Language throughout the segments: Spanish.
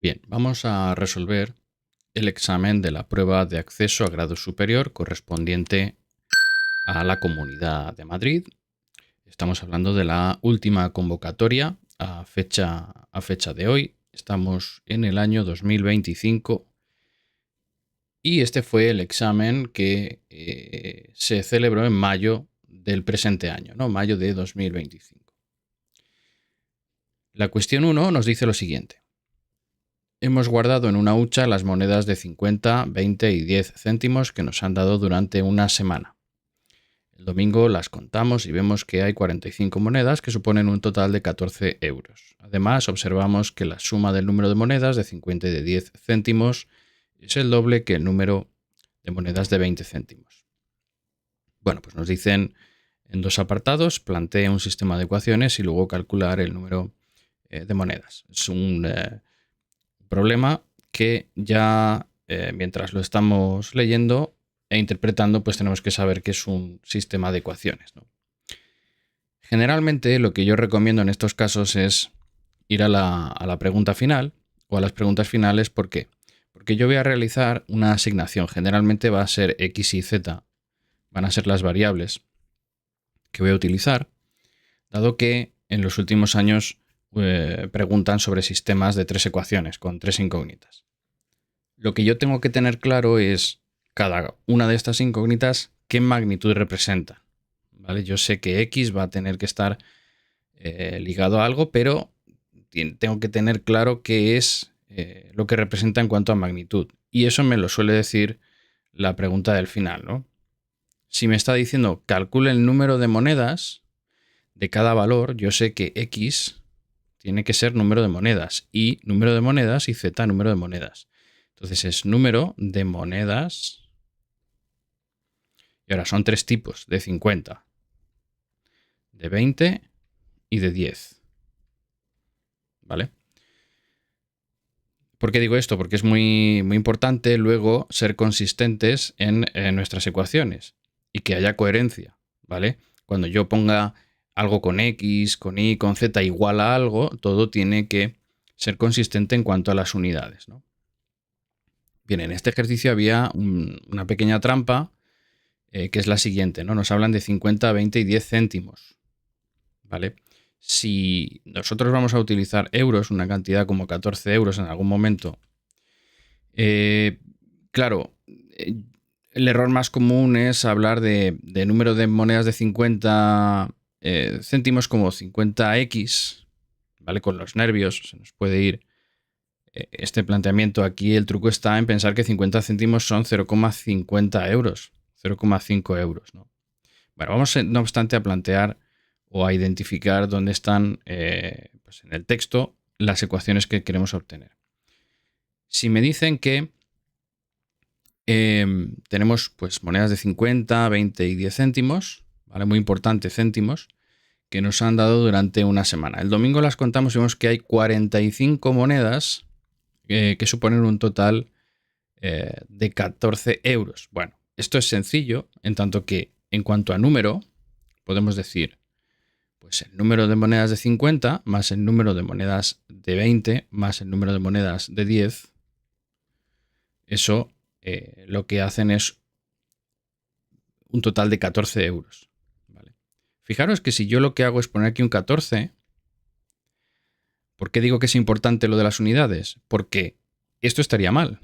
Bien, vamos a resolver el examen de la prueba de acceso a grado superior correspondiente a la Comunidad de Madrid. Estamos hablando de la última convocatoria a fecha de hoy. Estamos en el año 2025 y este fue el examen que se celebró en mayo del presente año, ¿no? Mayo de 2025. La cuestión 1 nos dice lo siguiente. Hemos guardado en una hucha las monedas de 50, 20 y 10 céntimos que nos han dado durante una semana. El domingo las contamos y vemos que hay 45 monedas que suponen un total de 14 euros. Además, observamos que la suma del número de monedas de 50 y de 10 céntimos es el doble que el número de monedas de 20 céntimos. Bueno, pues nos dicen en dos apartados, plantee un sistema de ecuaciones y luego calcular el número de monedas. Es un problema que ya mientras lo estamos leyendo e interpretando, pues tenemos que saber que es un sistema de ecuaciones, ¿no? Generalmente lo que yo recomiendo en estos casos es ir a la pregunta final o a las preguntas finales. ¿Por qué? Porque yo voy a realizar una asignación. Generalmente va a ser X y Z, van a ser las variables que voy a utilizar, dado que en los últimos años preguntan sobre sistemas de 3 ecuaciones con 3 incógnitas. Lo que yo tengo que tener claro es cada una de estas incógnitas qué magnitud representa, ¿vale? Yo sé que X va a tener que estar ligado a algo, pero tengo que tener claro qué es lo que representa en cuanto a magnitud. Y eso me lo suele decir la pregunta del final, ¿no? Si me está diciendo calcule el número de monedas de cada valor, yo sé que X tiene que ser número de monedas, Y número de monedas y Z número de monedas. Entonces es número de monedas. Y ahora son 3 tipos, de 50, de 20 y de 10. ¿Vale? ¿Por qué digo esto? Porque es muy, muy importante luego ser consistentes en nuestras ecuaciones y que haya coherencia, ¿vale? Cuando yo ponga algo con X, con Y, con Z igual a algo, todo tiene que ser consistente en cuanto a las unidades, ¿no? Bien, en este ejercicio había una pequeña trampa que es la siguiente, ¿no? Nos hablan de 50, 20 y 10 céntimos, ¿vale? Si nosotros vamos a utilizar euros, una cantidad como 14 euros en algún momento, claro, el error más común es hablar de número de monedas de 50 céntimos como 50x, ¿vale? Con los nervios se nos puede ir este planteamiento. Aquí el truco está en pensar que 50 céntimos son 0,50 euros, 0,5 euros, ¿no? Bueno, vamos no obstante a plantear o a identificar dónde están pues en el texto las ecuaciones que queremos obtener. Si me dicen que tenemos pues monedas de 50, 20 y 10 céntimos, ¿vale? Muy importante, céntimos, que nos han dado durante una semana. El domingo las contamos y vemos que hay 45 monedas que suponen un total de 14 euros. Bueno, esto es sencillo, en tanto que en cuanto a número, podemos decir pues el número de monedas de 50 más el número de monedas de 20 más el número de monedas de 10. Eso lo que hacen es un total de 14 euros. ¿Vale? Fijaros que si yo lo que hago es poner aquí un 14, ¿por qué digo que es importante lo de las unidades? Porque esto estaría mal.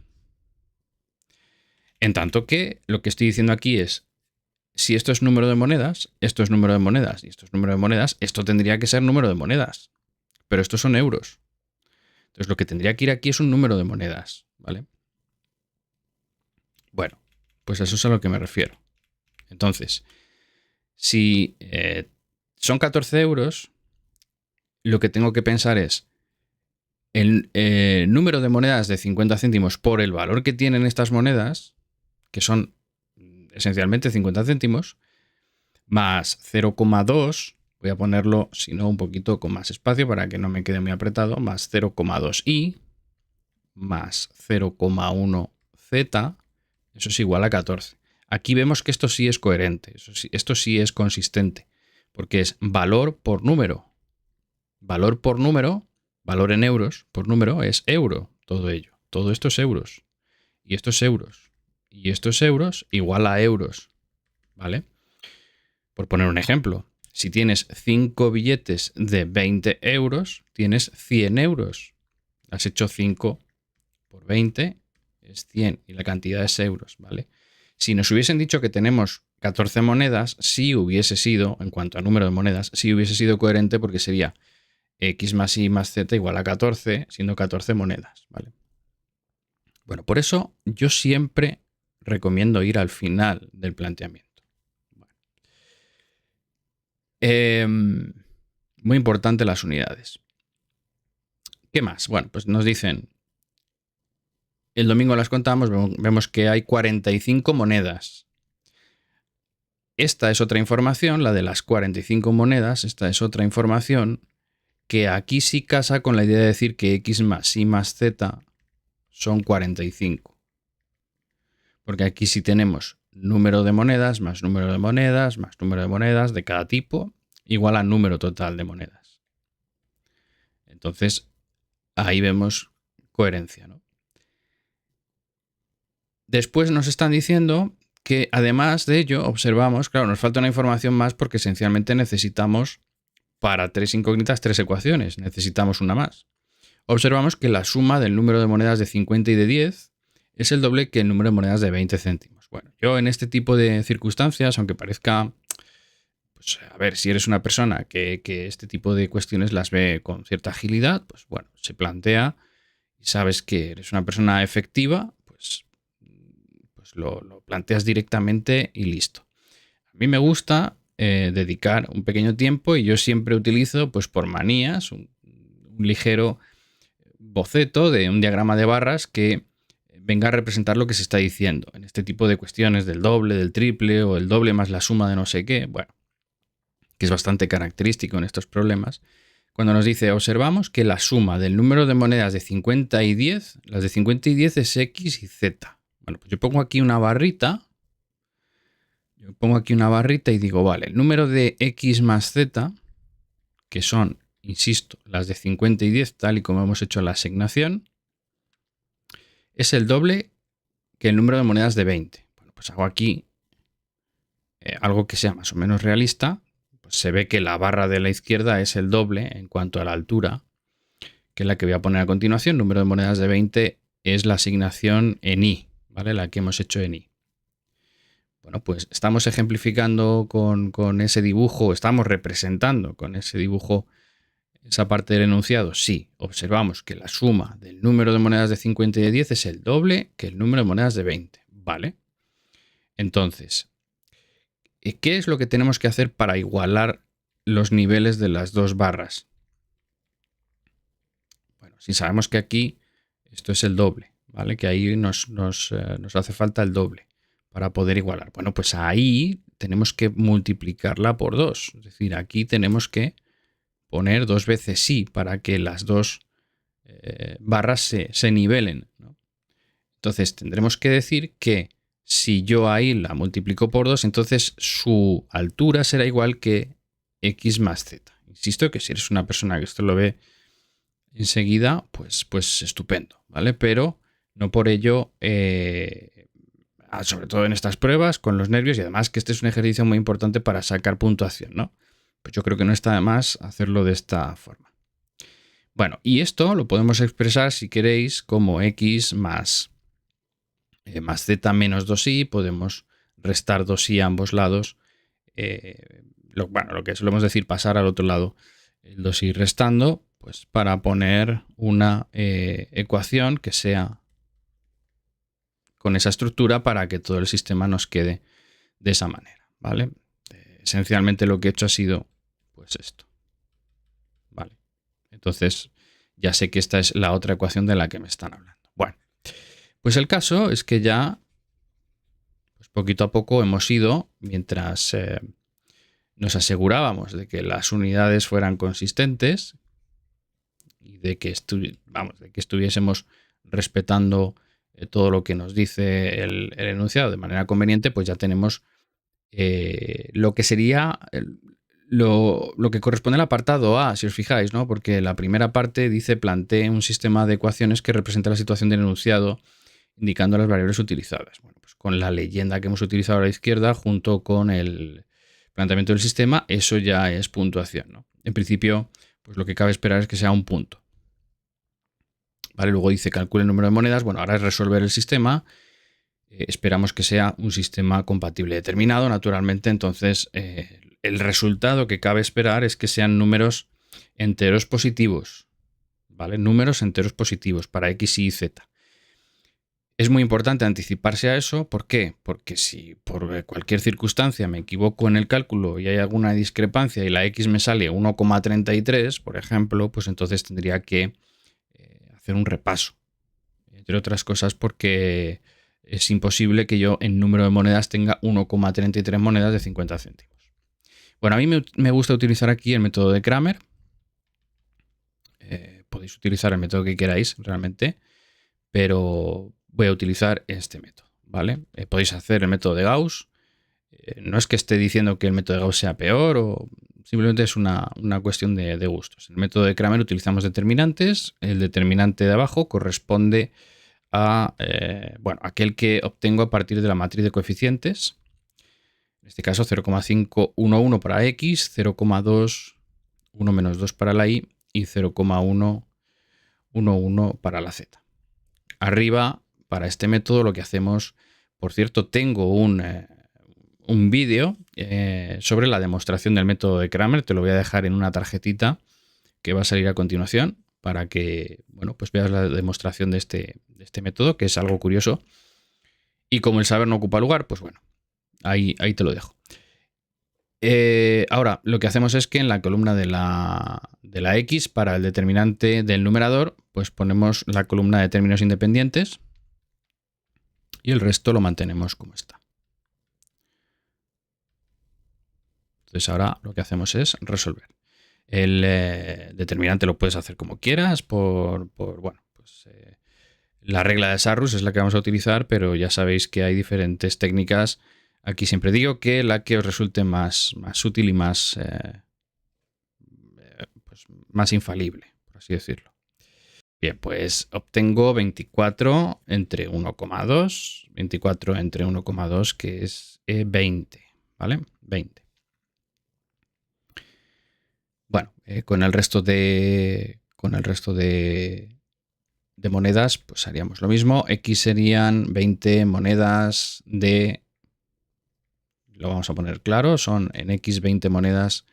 En tanto que lo que estoy diciendo aquí es, si esto es número de monedas, esto es número de monedas y esto es número de monedas, esto tendría que ser número de monedas. Pero estos son euros. Entonces lo que tendría que ir aquí es un número de monedas, ¿vale? Bueno, pues eso es a lo que me refiero. Entonces, si son 14 euros, lo que tengo que pensar es el número de monedas de 50 céntimos por el valor que tienen estas monedas, que son esencialmente 50 céntimos, más 0,2, voy a ponerlo, si no, un poquito con más espacio para que no me quede muy apretado, más 0,2i, más 0,1z, eso es igual a 14. Aquí vemos que esto sí es coherente, esto sí es consistente, porque es valor por número. Valor por número, valor en euros por número es euro. todo ello. Todo esto es euros. Y esto es euros. Y esto es euros igual a euros. ¿Vale? Por poner un ejemplo, si tienes 5 billetes de 20 euros, tienes 100 euros. Has hecho 5 por 20, es 100 y la cantidad es euros, ¿vale? Si nos hubiesen dicho que tenemos 14 monedas, sí hubiese sido, en cuanto a número de monedas, sí hubiese sido coherente porque sería x más y más z igual a 14, siendo 14 monedas, ¿vale? Bueno, por eso yo siempre recomiendo ir al final del planteamiento. Muy importante las unidades. ¿Qué más? Bueno, pues nos dicen, el domingo las contamos, vemos que hay 45 monedas. Esta es otra información, la de las 45 monedas, esta es otra información que aquí sí casa con la idea de decir que x más y más z son 45. Porque aquí sí tenemos número de monedas más número de monedas más número de monedas de cada tipo igual a número total de monedas. Entonces, ahí vemos coherencia, ¿no? Después nos están diciendo que además de ello observamos, claro, nos falta una información más porque esencialmente necesitamos para 3 incógnitas 3 ecuaciones, necesitamos una más. Observamos que la suma del número de monedas de 50 y de 10 es el doble que el número de monedas de 20 céntimos. Bueno, yo en este tipo de circunstancias, aunque parezca, pues a ver, si eres una persona que este tipo de cuestiones las ve con cierta agilidad, pues bueno, se plantea y sabes que eres una persona efectiva, pues lo planteas directamente y listo. A mí me gusta dedicar un pequeño tiempo y yo siempre utilizo, pues por manías, un ligero boceto de un diagrama de barras que venga a representar lo que se está diciendo en este tipo de cuestiones del doble, del triple o el doble más la suma de no sé qué, bueno, que es bastante característico en estos problemas. Cuando nos dice, observamos que la suma del número de monedas de 50 y 10, las de 50 y 10 es x y z. Bueno, pues yo pongo aquí una barrita. Y digo, vale, el número de x más z, que son, insisto, las de 50 y 10, tal y como hemos hecho la asignación, es el doble que el número de monedas de 20. Bueno, pues hago aquí algo que sea más o menos realista. Pues se ve que la barra de la izquierda es el doble en cuanto a la altura, que es la que voy a poner a continuación. Número de monedas de 20 es la asignación en i, ¿vale? La que hemos hecho en i. Bueno, pues estamos ejemplificando con ese dibujo, estamos representando con ese dibujo esa parte del enunciado. Sí, observamos que la suma del número de monedas de 50 y de 10 es el doble que el número de monedas de 20, ¿vale? Entonces, ¿qué es lo que tenemos que hacer para igualar los niveles de las dos barras? Bueno, si sabemos que aquí esto es el doble, ¿vale? Que ahí nos hace falta el doble para poder igualar. Bueno, pues ahí tenemos que multiplicarla por 2. Es decir, aquí tenemos que poner 2 veces sí para que las dos barras se nivelen, ¿no? Entonces tendremos que decir que si yo ahí la multiplico por 2, entonces su altura será igual que x más z. Insisto que si eres una persona que esto lo ve enseguida, pues estupendo, ¿vale? Pero no por ello, sobre todo en estas pruebas, con los nervios, y además que este es un ejercicio muy importante para sacar puntuación, ¿no? Pues yo creo que no está de más hacerlo de esta forma. Bueno, y esto lo podemos expresar, si queréis, como x más z menos 2i. Podemos restar 2i a ambos lados. Lo que solemos decir, pasar al otro lado el 2i restando, pues para poner una ecuación que sea con esa estructura para que todo el sistema nos quede de esa manera, ¿vale? Esencialmente lo que he hecho ha sido pues esto, ¿vale? Entonces ya sé que esta es la otra ecuación de la que me están hablando. Bueno, pues el caso es que ya pues poquito a poco hemos ido, mientras nos asegurábamos de que las unidades fueran consistentes y de que estuviésemos respetando todo lo que nos dice el enunciado de manera conveniente, pues ya tenemos lo que sería lo que corresponde al apartado A, si os fijáis, ¿no? Porque la primera parte dice plantee un sistema de ecuaciones que representa la situación del enunciado, indicando las variables utilizadas. Bueno, pues con la leyenda que hemos utilizado a la izquierda, junto con el planteamiento del sistema, eso ya es puntuación, ¿no? En principio, pues lo que cabe esperar es que sea un punto. ¿Vale? Luego dice calcule el número de monedas. Bueno, ahora es resolver el sistema. Esperamos que sea un sistema compatible determinado, naturalmente. Entonces, el resultado que cabe esperar es que sean números enteros positivos. ¿Vale? Números enteros positivos para X, Y, Z. Es muy importante anticiparse a eso. ¿Por qué? Porque si por cualquier circunstancia me equivoco en el cálculo y hay alguna discrepancia y la X me sale 1,33, por ejemplo, pues entonces tendría que hacer un repaso. Entre otras cosas porque es imposible que yo en número de monedas tenga 1,33 monedas de 50 céntimos. Bueno, a mí me gusta utilizar aquí el método de Cramer. Podéis utilizar el método que queráis realmente, pero voy a utilizar este método, ¿vale? Podéis hacer el método de Gauss. No es que esté diciendo que el método de Gauss sea peor, o simplemente es una cuestión de gustos. En el método de Cramer utilizamos determinantes. El determinante de abajo corresponde a aquel que obtengo a partir de la matriz de coeficientes. En este caso 0,511 para X, 0,2, 1 menos 2 para la Y y 0,111 para la Z. Arriba, para este método, lo que hacemos, por cierto, tengo un vídeo sobre la demostración del método de Cramer. Te lo voy a dejar en una tarjetita que va a salir a continuación para que pues veas la demostración de este método, que es algo curioso. Y como el saber no ocupa lugar, pues bueno, ahí te lo dejo. Ahora, lo que hacemos es que en la columna de la X, para el determinante del numerador, pues ponemos la columna de términos independientes y el resto lo mantenemos como está. Entonces ahora lo que hacemos es resolver. El determinante lo puedes hacer como quieras, la regla de Sarrus es la que vamos a utilizar, pero ya sabéis que hay diferentes técnicas. Aquí siempre digo que la que os resulte más útil y más infalible, por así decirlo. Bien, pues obtengo 24 entre 1,2, 24 entre 1,2, que es 20, ¿vale? 20. Bueno, con el resto de monedas, pues haríamos lo mismo. X serían 20 monedas lo vamos a poner claro, son en X 20 monedas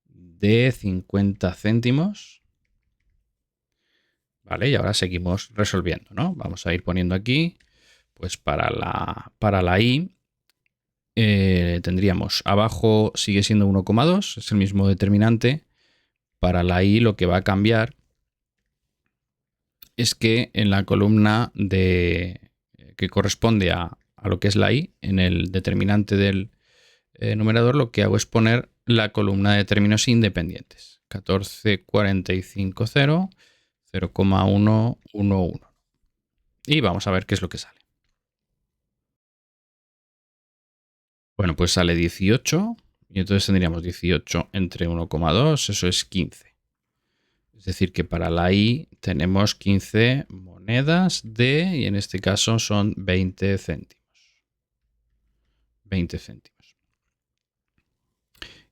de 50 céntimos. Vale, y ahora seguimos resolviendo, ¿no? Vamos a ir poniendo aquí, pues para la Y tendríamos abajo sigue siendo 1,2, es el mismo determinante. Para la Y lo que va a cambiar es que en la columna que corresponde a lo que es la Y, en el determinante del numerador, lo que hago es poner la columna de términos independientes. 14,450, 0,111. Y vamos a ver qué es lo que sale. Bueno, pues sale 18 y entonces tendríamos 18 entre 1,2, eso es 15. Es decir, que para la Y tenemos 15 monedas y en este caso son 20 céntimos. 20 céntimos.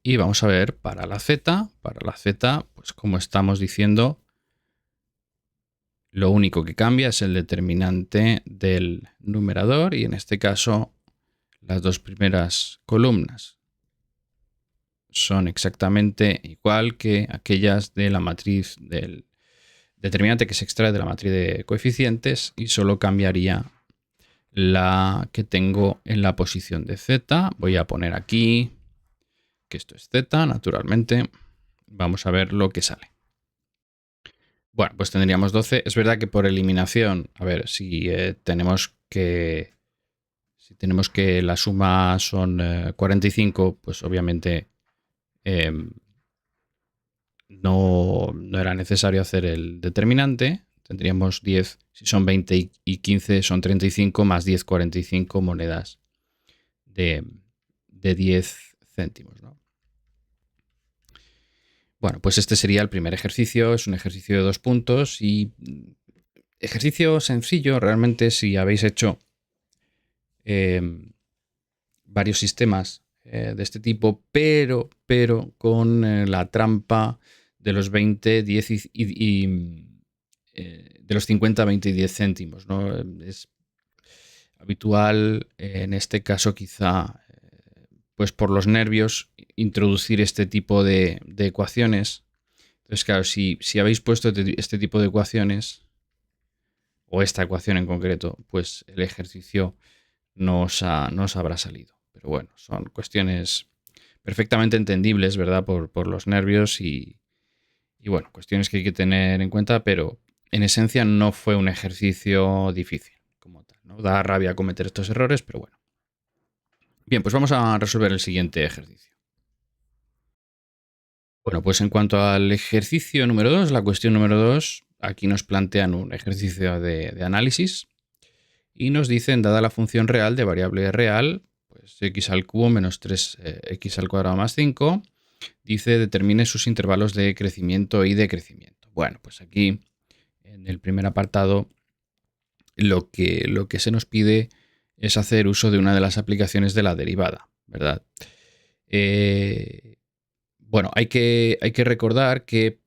Y vamos a ver para la Z. Para la Z, pues como estamos diciendo, lo único que cambia es el determinante del numerador y en este caso las dos primeras columnas son exactamente igual que aquellas de la matriz del determinante que se extrae de la matriz de coeficientes y solo cambiaría la que tengo en la posición de Z. Voy a poner aquí que esto es Z, naturalmente. Vamos a ver lo que sale. Bueno, pues tendríamos 12. Es verdad que por eliminación, a ver, si tenemos que la suma son 45, pues obviamente no era necesario hacer el determinante. Tendríamos 10, si son 20 y 15 son 35, más 10, 45 monedas de 10 céntimos, ¿no? Bueno, pues este sería el primer ejercicio. Es un ejercicio de 2 puntos y ejercicio sencillo. Realmente, si habéis hecho varios sistemas de este tipo, pero con la trampa de los 20, 10 de los 50, 20 y 10 céntimos, ¿no? Es habitual en este caso quizá, pues por los nervios, introducir este tipo de ecuaciones. Entonces, claro, si habéis puesto este tipo de ecuaciones, o esta ecuación en concreto, pues el ejercicio no os habrá salido. Pero bueno, son cuestiones perfectamente entendibles, ¿verdad? Por los nervios y bueno, cuestiones que hay que tener en cuenta, pero en esencia no fue un ejercicio difícil como tal, ¿no? Da rabia cometer estos errores, pero bueno. Bien, pues vamos a resolver el siguiente ejercicio. Bueno, pues en cuanto al ejercicio número 2, la cuestión número 2, aquí nos plantean un ejercicio de análisis y nos dicen, dada la función real de variable real, pues x al cubo menos 3x al cuadrado más 5, dice determine sus intervalos de crecimiento y decrecimiento. Bueno, pues aquí en el primer apartado lo que se nos pide es hacer uso de una de las aplicaciones de la derivada, ¿verdad? Bueno, hay que recordar que,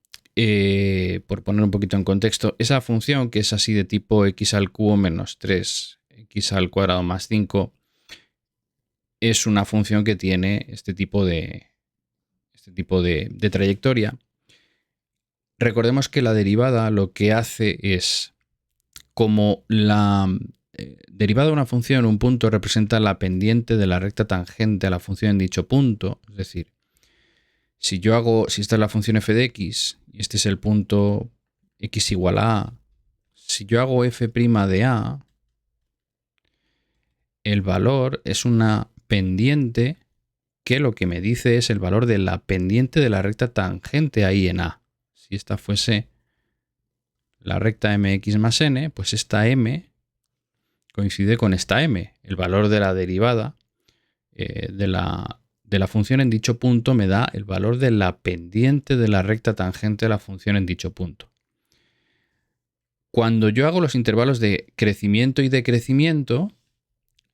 por poner un poquito en contexto, esa función que es así de tipo x al cubo menos 3x al cuadrado más 5 es una función que tiene este tipo de trayectoria. Recordemos que la derivada lo que hace es, como la derivada de una función en un punto representa la pendiente de la recta tangente a la función en dicho punto, es decir, si esta es la función f de x y este es el punto x igual a a, si yo hago f' de a, el valor es una pendiente que lo que me dice es el valor de la pendiente de la recta tangente ahí en a. Si esta fuese la recta mx más n, pues esta m coincide con esta m. El valor de la derivada de la función en dicho punto me da el valor de la pendiente de la recta tangente a la función en dicho punto. Cuando yo hago los intervalos de crecimiento y decrecimiento,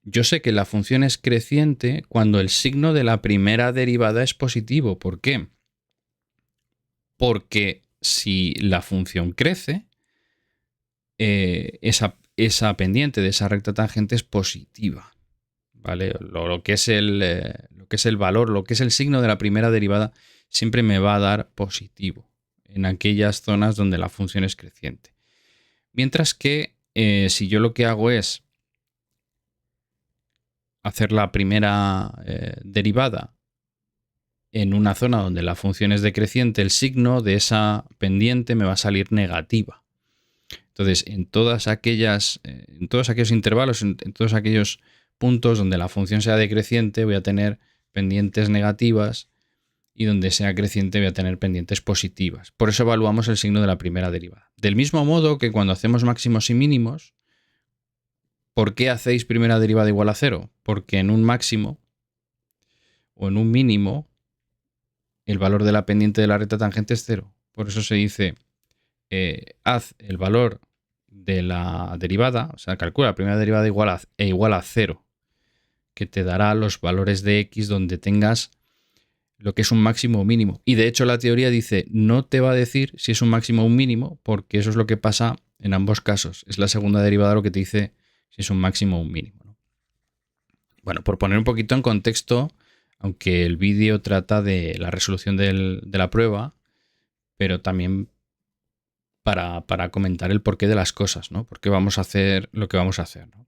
yo sé que la función es creciente cuando el signo de la primera derivada es positivo. ¿Por qué? Porque si la función crece, esa pendiente de esa recta tangente es positiva. ¿Vale? Lo que es el valor, lo que es el signo de la primera derivada, siempre me va a dar positivo en aquellas zonas donde la función es creciente. Mientras que si yo lo que hago es hacer la primera derivada en una zona donde la función es decreciente, el signo de esa pendiente me va a salir negativa. Entonces, en todos aquellos intervalos, en todos aquellos puntos donde la función sea decreciente, voy a tener pendientes negativas y donde sea creciente voy a tener pendientes positivas. Por eso evaluamos el signo de la primera derivada. Del mismo modo que cuando hacemos máximos y mínimos, ¿por qué hacéis primera derivada igual a 0? Porque en un máximo o en un mínimo el valor de la pendiente de la recta tangente es 0. Por eso se dice haz el valor de la derivada, o sea, calcula la primera derivada igual a 0, que te dará los valores de x donde tengas lo que es un máximo o mínimo. Y de hecho la teoría dice, no te va a decir si es un máximo o un mínimo, porque eso es lo que pasa en ambos casos. Es la segunda derivada lo que te dice si es un máximo o un mínimo, ¿no? Bueno, por poner un poquito en contexto, aunque el vídeo trata de la resolución de la prueba, pero también para comentar el porqué de las cosas, ¿no? Por qué vamos a hacer lo que vamos a hacer, ¿no?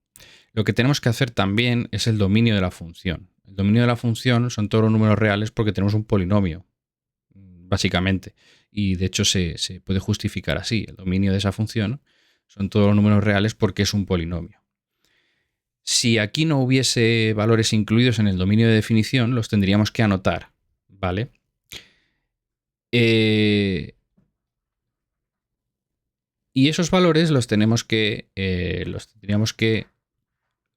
Lo que tenemos que hacer también es el dominio de la función. El dominio de la función son todos los números reales porque tenemos un polinomio, básicamente. Y de hecho se puede justificar así. El dominio de esa función son todos los números reales porque es un polinomio. Si aquí no hubiese valores incluidos en el dominio de definición, los tendríamos que anotar, ¿vale? Y esos valores los tendríamos que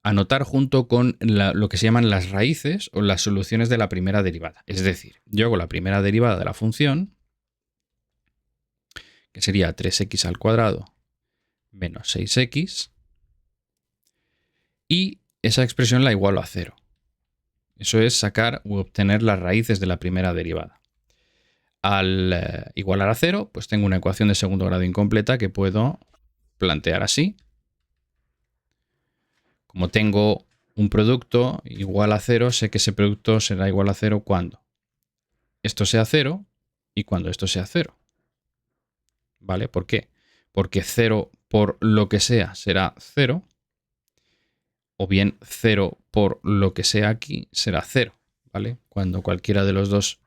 anotar junto con lo que se llaman las raíces o las soluciones de la primera derivada. Es decir, yo hago la primera derivada de la función que sería 3x al cuadrado menos 6x, y esa expresión la igualo a 0. Eso es sacar u obtener las raíces de la primera derivada. Al igualar a 0, pues tengo una ecuación de segundo grado incompleta que puedo plantear así. Como tengo un producto igual a 0, sé que ese producto será igual a 0 cuando esto sea 0 y cuando esto sea 0. ¿Vale? ¿Por qué? Porque 0 por lo que sea será 0, o bien 0 por lo que sea aquí será 0. ¿Vale? Cuando cualquiera de los dos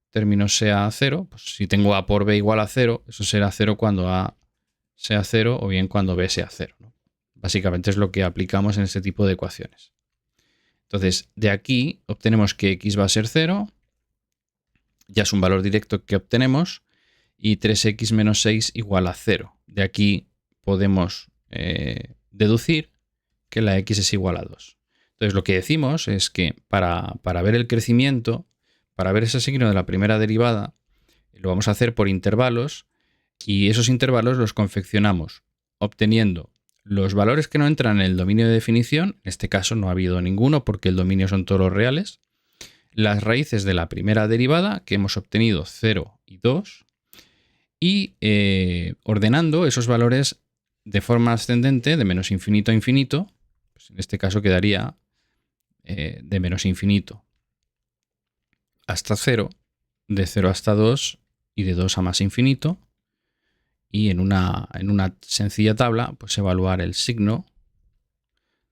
términos sea 0, pues si tengo a por b igual a 0, eso será 0 cuando a sea 0 o bien cuando b sea 0, ¿no? Básicamente es lo que aplicamos en este tipo de ecuaciones. Entonces, de aquí obtenemos que x va a ser 0, ya es un valor directo que obtenemos, y 3x menos 6 igual a 0. De aquí podemos deducir que la x es igual a 2. Entonces, lo que decimos es que para ver el crecimiento, para ver ese signo de la primera derivada, lo vamos a hacer por intervalos, y esos intervalos los confeccionamos obteniendo los valores que no entran en el dominio de definición. En este caso no ha habido ninguno porque el dominio son todos los reales. Las raíces de la primera derivada, que hemos obtenido 0 y 2, y ordenando esos valores de forma ascendente de menos infinito a infinito. Pues en este caso quedaría de menos infinito hasta 0, de 0 hasta 2 y de 2 a más infinito. Y en una sencilla tabla, pues evaluar el signo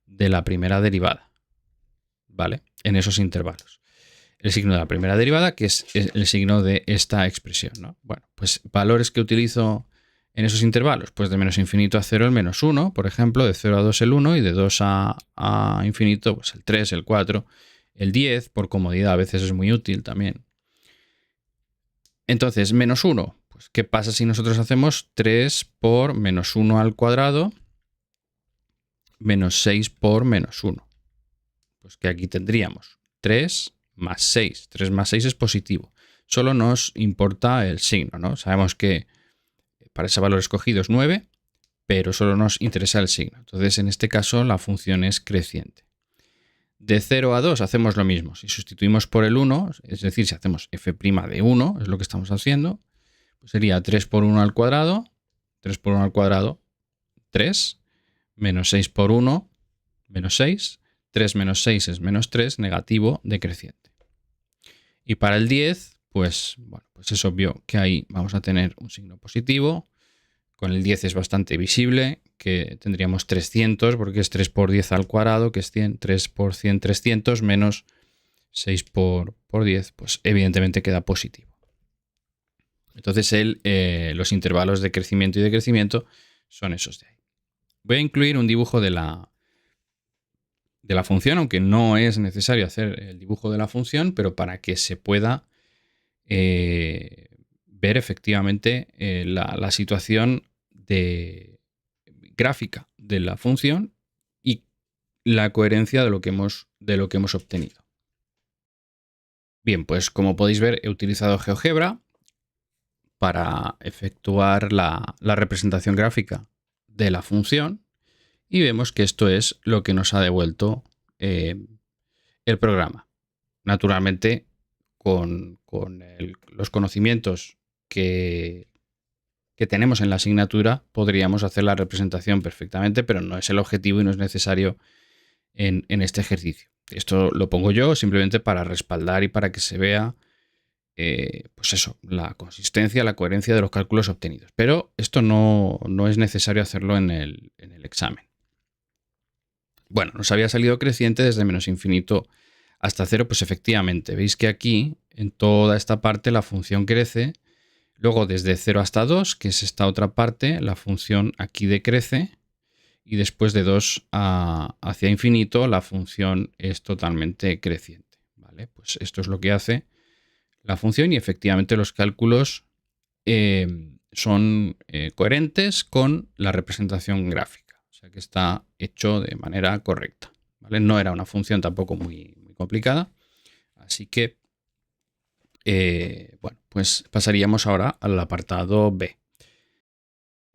de la primera derivada, ¿vale? En esos intervalos. El signo de la primera derivada, que es el signo de esta expresión, ¿no? Bueno, pues valores que utilizo en esos intervalos, pues de menos infinito a 0 el menos 1, por ejemplo, de 0 a 2 el 1 y de 2 a infinito, pues el 3, el 4, el 10, por comodidad a veces es muy útil también. Entonces, menos 1. Pues, ¿qué pasa si nosotros hacemos 3 por menos 1 al cuadrado menos 6 por menos 1? Pues que aquí tendríamos 3 más 6. 3 más 6 es positivo. Solo nos importa el signo, ¿no? Sabemos que para ese valor escogido es 9, pero solo nos interesa el signo. Entonces, en este caso, la función es creciente. De 0 a 2 hacemos lo mismo. Si sustituimos por el 1, es decir, si hacemos f' de 1, es lo que estamos haciendo, sería 3 por 1 al cuadrado, 3 por 1 al cuadrado, 3, menos 6 por 1, menos 6, 3 menos 6 es menos 3, negativo decreciente. Y para el 10, pues, bueno, pues es obvio que ahí vamos a tener un signo positivo. Con el 10 es bastante visible que tendríamos 300, porque es 3 por 10 al cuadrado, que es 100, 3 por 100, 300, menos 6 por 10, pues evidentemente queda positivo. Entonces los intervalos de crecimiento y decrecimiento son esos de ahí. Voy a incluir un dibujo de la función, aunque no es necesario hacer el dibujo de la función, pero para que se pueda ver efectivamente la situación gráfica de la función y la coherencia de lo que hemos obtenido. Bien, pues como podéis ver, he utilizado GeoGebra para efectuar la representación gráfica de la función, y vemos que esto es lo que nos ha devuelto el programa. Naturalmente, con los conocimientos que tenemos en la asignatura, podríamos hacer la representación perfectamente, pero no es el objetivo y no es necesario en este ejercicio. Esto lo pongo yo simplemente para respaldar y para que se vea pues eso, la consistencia, la coherencia de los cálculos obtenidos. Pero esto no es necesario hacerlo en el examen. Bueno, nos había salido creciente desde menos infinito hasta 0, pues efectivamente, veis que aquí, en toda esta parte, la función crece. Luego desde 0 hasta 2, que es esta otra parte, la función aquí decrece. Y después de 2 hacia infinito, la función es totalmente creciente. ¿Vale? Pues esto es lo que hace la función, y efectivamente los cálculos son coherentes con la representación gráfica. O sea que está hecho de manera correcta. ¿Vale? No era una función tampoco muy complicada. Así que, bueno, pues pasaríamos ahora al apartado B.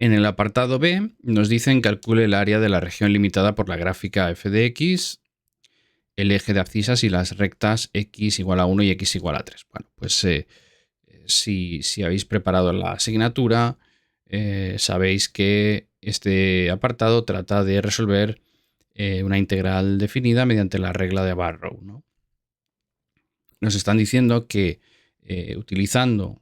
En el apartado B nos dicen calcule el área de la región limitada por la gráfica f de x, el eje de abscisas y las rectas x igual a 1 y x igual a 3. Bueno, pues si habéis preparado la asignatura, sabéis que este apartado trata de resolver una integral definida mediante la regla de Barrow, ¿no? Nos están diciendo que utilizando,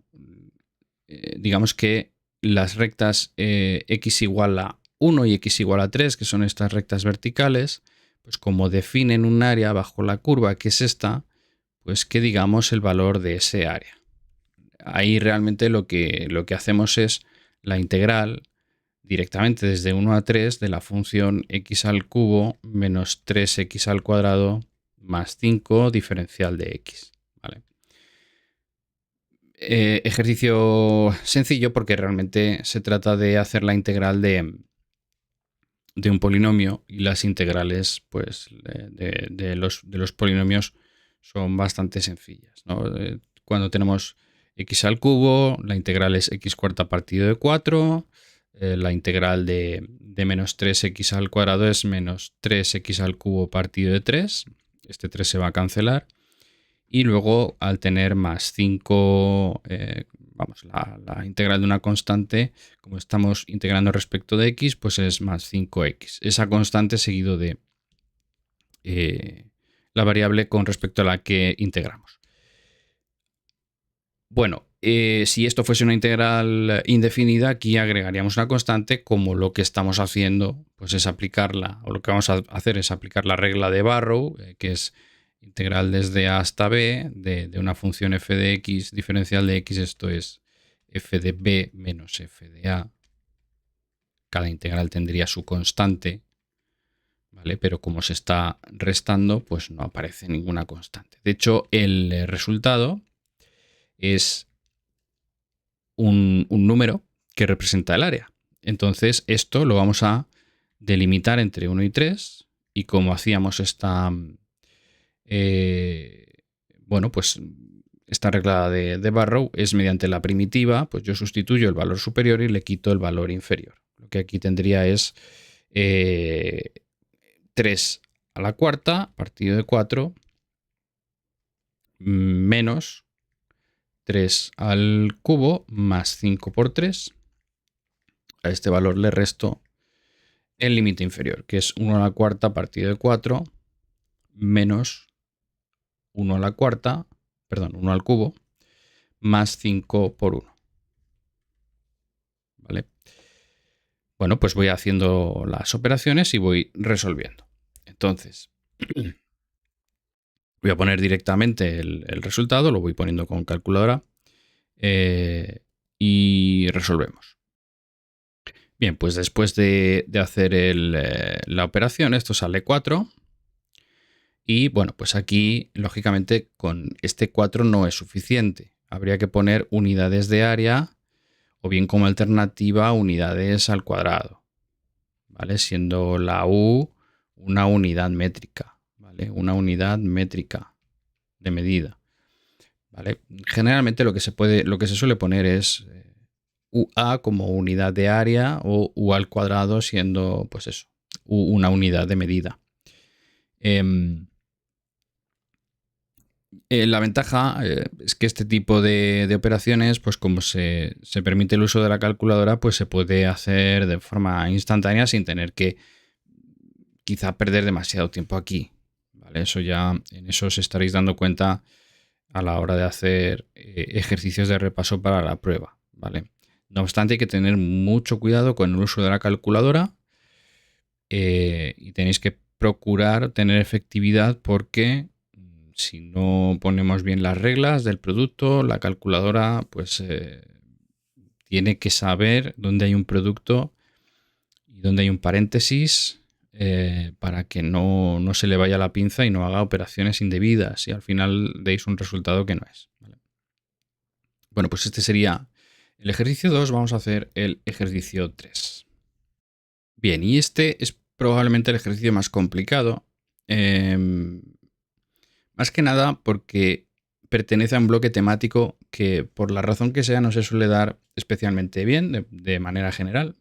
digamos que las rectas x igual a 1 y x igual a 3, que son estas rectas verticales, pues como definen un área bajo la curva, que es esta, pues que digamos el valor de ese área. Ahí realmente lo que hacemos es la integral directamente desde 1 a 3 de la función x al cubo menos 3x al cuadrado más 5 diferencial de x. ¿Vale? Ejercicio sencillo porque realmente se trata de hacer la integral de un polinomio y las integrales pues, de los polinomios son bastante sencillas, ¿no? Cuando tenemos x al cubo, la integral es x cuarta partido de 4, la integral de menos 3x al cuadrado es menos 3x al cubo partido de 3, este 3 se va a cancelar, y luego al tener más 5, la integral de una constante, como estamos integrando respecto de x, pues es más 5x. Esa constante seguido de la variable con respecto a la que integramos. Bueno, si esto fuese una integral indefinida, aquí agregaríamos una constante, como lo que estamos haciendo, pues es aplicarla, o lo que vamos a hacer es aplicar la regla de Barrow, que es integral desde a hasta b de una función f de x diferencial de x, esto es f de b menos f de a. Cada integral tendría su constante, ¿vale? Pero como se está restando, pues no aparece ninguna constante. De hecho, el resultado es un número que representa el área. Entonces, esto lo vamos a delimitar entre 1 y 3, y como hacíamos esta pues esta regla de Barrow es mediante la primitiva, pues yo sustituyo el valor superior y le quito el valor inferior. Lo que aquí tendría es 3 a la cuarta partido de 4 menos 3 al cubo más 5 por 3. A este valor le resto el límite inferior, que es 1 a la cuarta partido de 4 menos 1 a la cuarta, perdón, 1 al cubo, más 5 por 1. ¿Vale? Bueno, pues voy haciendo las operaciones y voy resolviendo. Entonces, voy a poner directamente el resultado, lo voy poniendo con calculadora y resolvemos. Bien, pues después de hacer la operación, esto sale 4. Y bueno, pues aquí, lógicamente, con este 4 no es suficiente. Habría que poner unidades de área o bien como alternativa unidades al cuadrado, ¿vale? Siendo la U una unidad métrica, ¿vale? Una unidad métrica de medida, ¿vale? Generalmente lo que se suele poner es UA como unidad de área o U al cuadrado siendo, pues eso, una unidad de medida. La ventaja es que este tipo de operaciones, pues como se permite el uso de la calculadora, pues se puede hacer de forma instantánea sin tener que quizá perder demasiado tiempo aquí, ¿vale? En eso os estaréis dando cuenta a la hora de hacer ejercicios de repaso para la prueba, ¿vale? No obstante, hay que tener mucho cuidado con el uso de la calculadora y tenéis que procurar tener efectividad porque si no ponemos bien las reglas del producto, la calculadora pues tiene que saber dónde hay un producto y dónde hay un paréntesis para que no se le vaya la pinza y no haga operaciones indebidas y al final deis un resultado que no es, ¿vale? Bueno, pues este sería el ejercicio 2. Vamos a hacer el ejercicio 3. Bien, y este es probablemente el ejercicio más complicado. Más que nada porque pertenece a un bloque temático que por la razón que sea no se suele dar especialmente bien de manera general.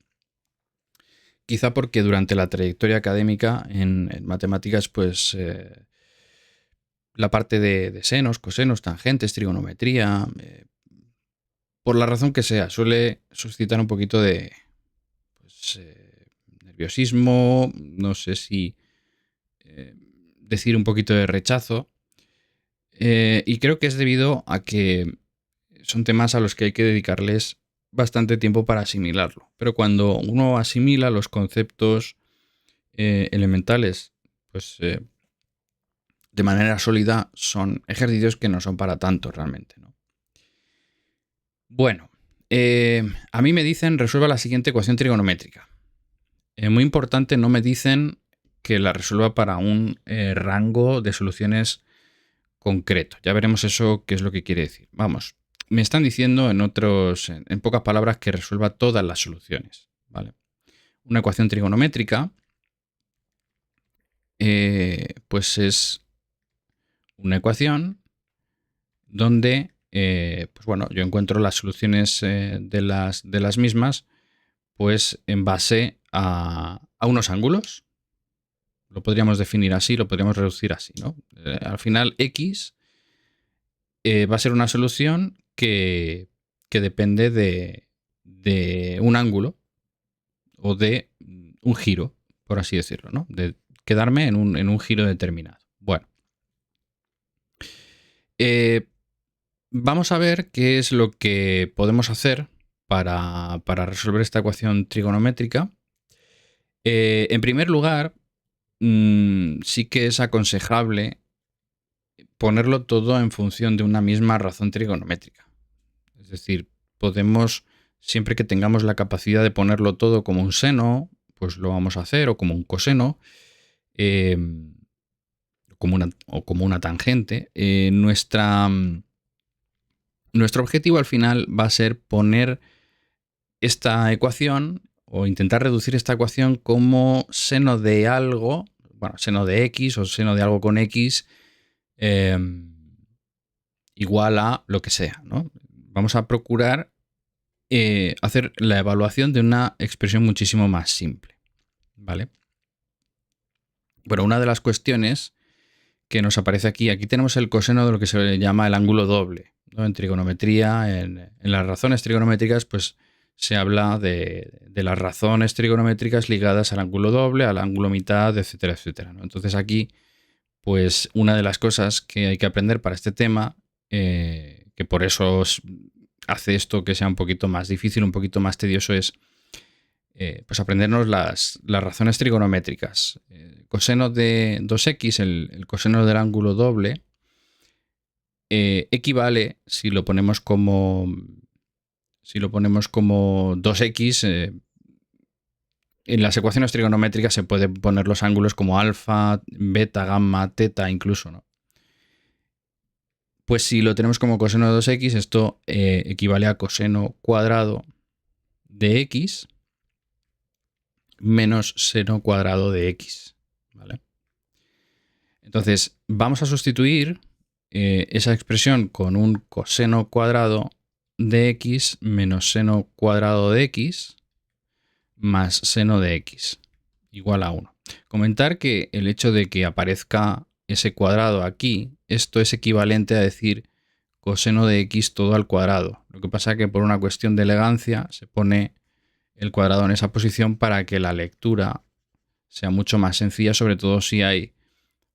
quizá porque durante la trayectoria académica en matemáticas, pues la parte de senos, cosenos, tangentes, trigonometría, por la razón que sea, suele suscitar un poquito de pues, nerviosismo, no sé si decir un poquito de rechazo. Y creo que es debido a que son temas a los que hay que dedicarles bastante tiempo para asimilarlo. Pero cuando uno asimila los conceptos elementales, pues de manera sólida, son ejercicios que no son para tanto realmente, ¿no? Bueno, a mí me dicen resuelva la siguiente ecuación trigonométrica. Muy importante, no me dicen que la resuelva para un rango de soluciones concreto. Ya veremos eso qué es lo que quiere decir. Vamos, me están diciendo en pocas palabras, que resuelva todas las soluciones, ¿vale? Una ecuación trigonométrica, pues es una ecuación donde, pues bueno, yo encuentro las soluciones de las mismas, pues en base a unos ángulos. Lo podríamos definir así, lo podríamos reducir así, ¿no? Al final, X va a ser una solución que depende de un ángulo o de un giro, por así decirlo, ¿no? De quedarme en un giro determinado. Bueno, vamos a ver qué es lo que podemos hacer para resolver esta ecuación trigonométrica. En primer lugar, sí que es aconsejable ponerlo todo en función de una misma razón trigonométrica. Es decir, podemos, siempre que tengamos la capacidad de ponerlo todo como un seno, pues lo vamos a hacer, o como un coseno, eh, o como una tangente. Nuestro objetivo al final va a ser poner esta ecuación o intentar reducir esta ecuación como seno de algo, bueno, seno de x o seno de algo con x igual a lo que sea, ¿no? Vamos a procurar hacer la evaluación de una expresión muchísimo más simple, ¿vale? Bueno, una de las cuestiones que nos aparece aquí tenemos el coseno de lo que se llama el ángulo doble, ¿no? En trigonometría, en las razones trigonométricas, pues se habla de las razones trigonométricas ligadas al ángulo doble, al ángulo mitad, etcétera, etcétera, ¿no? Entonces aquí, pues una de las cosas que hay que aprender para este tema, que por eso hace esto que sea un poquito más difícil, un poquito más tedioso, es pues aprendernos las razones trigonométricas. Coseno de 2x, el coseno del ángulo doble, equivale, si lo ponemos como 2x, en las ecuaciones trigonométricas se pueden poner los ángulos como alfa, beta, gamma, teta incluso, ¿no? Pues si lo tenemos como coseno de 2x, esto equivale a coseno cuadrado de x menos seno cuadrado de x, ¿vale? Entonces, vamos a sustituir esa expresión con un coseno cuadrado de x menos seno cuadrado de x más seno de x igual a 1. Comentar que el hecho de que aparezca ese cuadrado aquí, esto es equivalente a decir coseno de x todo al cuadrado. Lo que pasa es que por una cuestión de elegancia se pone el cuadrado en esa posición para que la lectura sea mucho más sencilla, sobre todo si hay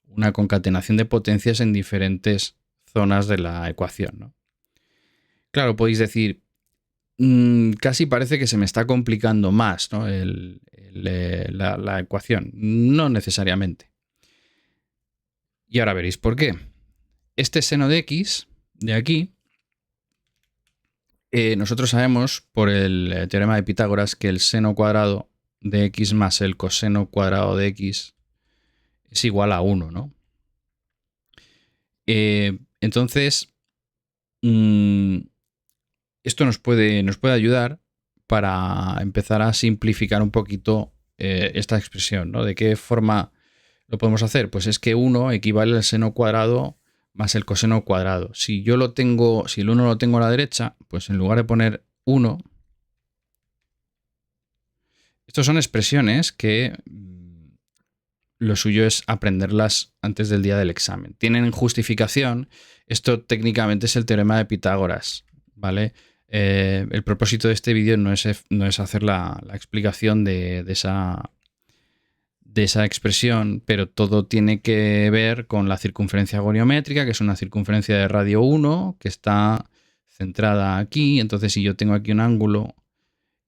una concatenación de potencias en diferentes zonas de la ecuación, ¿no? Claro, podéis decir, casi parece que se me está complicando más, ¿no? La ecuación. No necesariamente. Y ahora veréis por qué. Este seno de x de aquí, nosotros sabemos por el teorema de Pitágoras que el seno cuadrado de x más el coseno cuadrado de x es igual a 1, ¿no? Entonces, esto nos puede ayudar para empezar a simplificar un poquito esta expresión, ¿no? ¿De qué forma lo podemos hacer? Pues es que 1 equivale al seno cuadrado más el coseno cuadrado. Si el 1 lo tengo a la derecha, pues en lugar de poner 1, Estos son expresiones que lo suyo es aprenderlas antes del día del examen. Tienen justificación. Esto técnicamente es el teorema de Pitágoras, ¿vale? El propósito de este vídeo no es hacer la explicación de esa expresión, pero todo tiene que ver con la circunferencia goniométrica, que es una circunferencia de radio 1, que está centrada aquí. Entonces, si yo tengo aquí un ángulo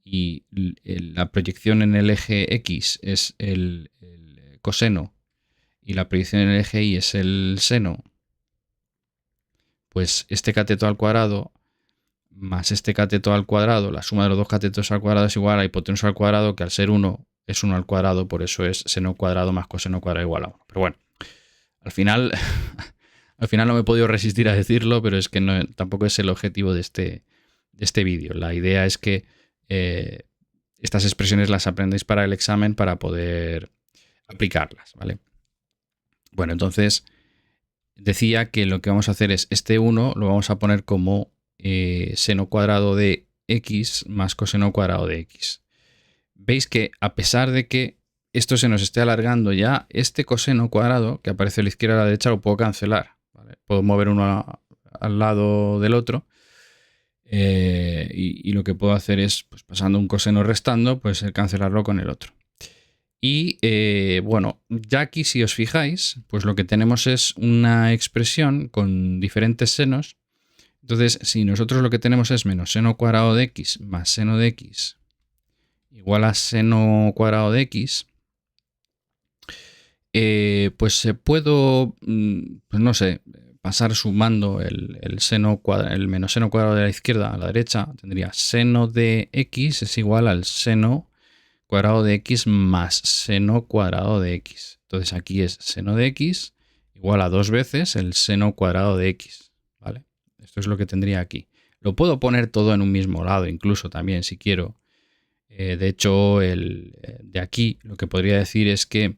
y la proyección en el eje X es el coseno y la proyección en el eje Y es el seno, pues este cateto al cuadrado más este cateto al cuadrado, la suma de los dos catetos al cuadrado es igual a hipotenusa al cuadrado, que al ser 1 es 1 al cuadrado, por eso es seno cuadrado más coseno cuadrado igual a 1. Pero bueno, al final no me he podido resistir a decirlo, pero es que tampoco es el objetivo de este vídeo. La idea es que estas expresiones las aprendéis para el examen para poder aplicarlas, ¿vale? Bueno, entonces decía que lo que vamos a hacer es este 1 lo vamos a poner como seno cuadrado de x más coseno cuadrado de x. Veis que a pesar de que esto se nos esté alargando ya, este coseno cuadrado que aparece a la izquierda y a la derecha lo puedo cancelar, ¿vale? Puedo mover uno al lado del otro y lo que puedo hacer es, pues pasando un coseno restando, pues cancelarlo con el otro. Y bueno, ya aquí si os fijáis, pues lo que tenemos es una expresión con diferentes senos. Entonces, si nosotros lo que tenemos es menos seno cuadrado de x más seno de x igual a seno cuadrado de x, pues se puedo, pues no sé, pasar sumando el menos seno cuadrado de la izquierda a la derecha. Tendría seno de x es igual al seno cuadrado de x más seno cuadrado de x. Entonces aquí es seno de x igual a 2 veces el seno cuadrado de x, ¿vale? Esto es lo que tendría aquí. Lo puedo poner todo en un mismo lado, incluso también si quiero. De hecho, de aquí lo que podría decir es que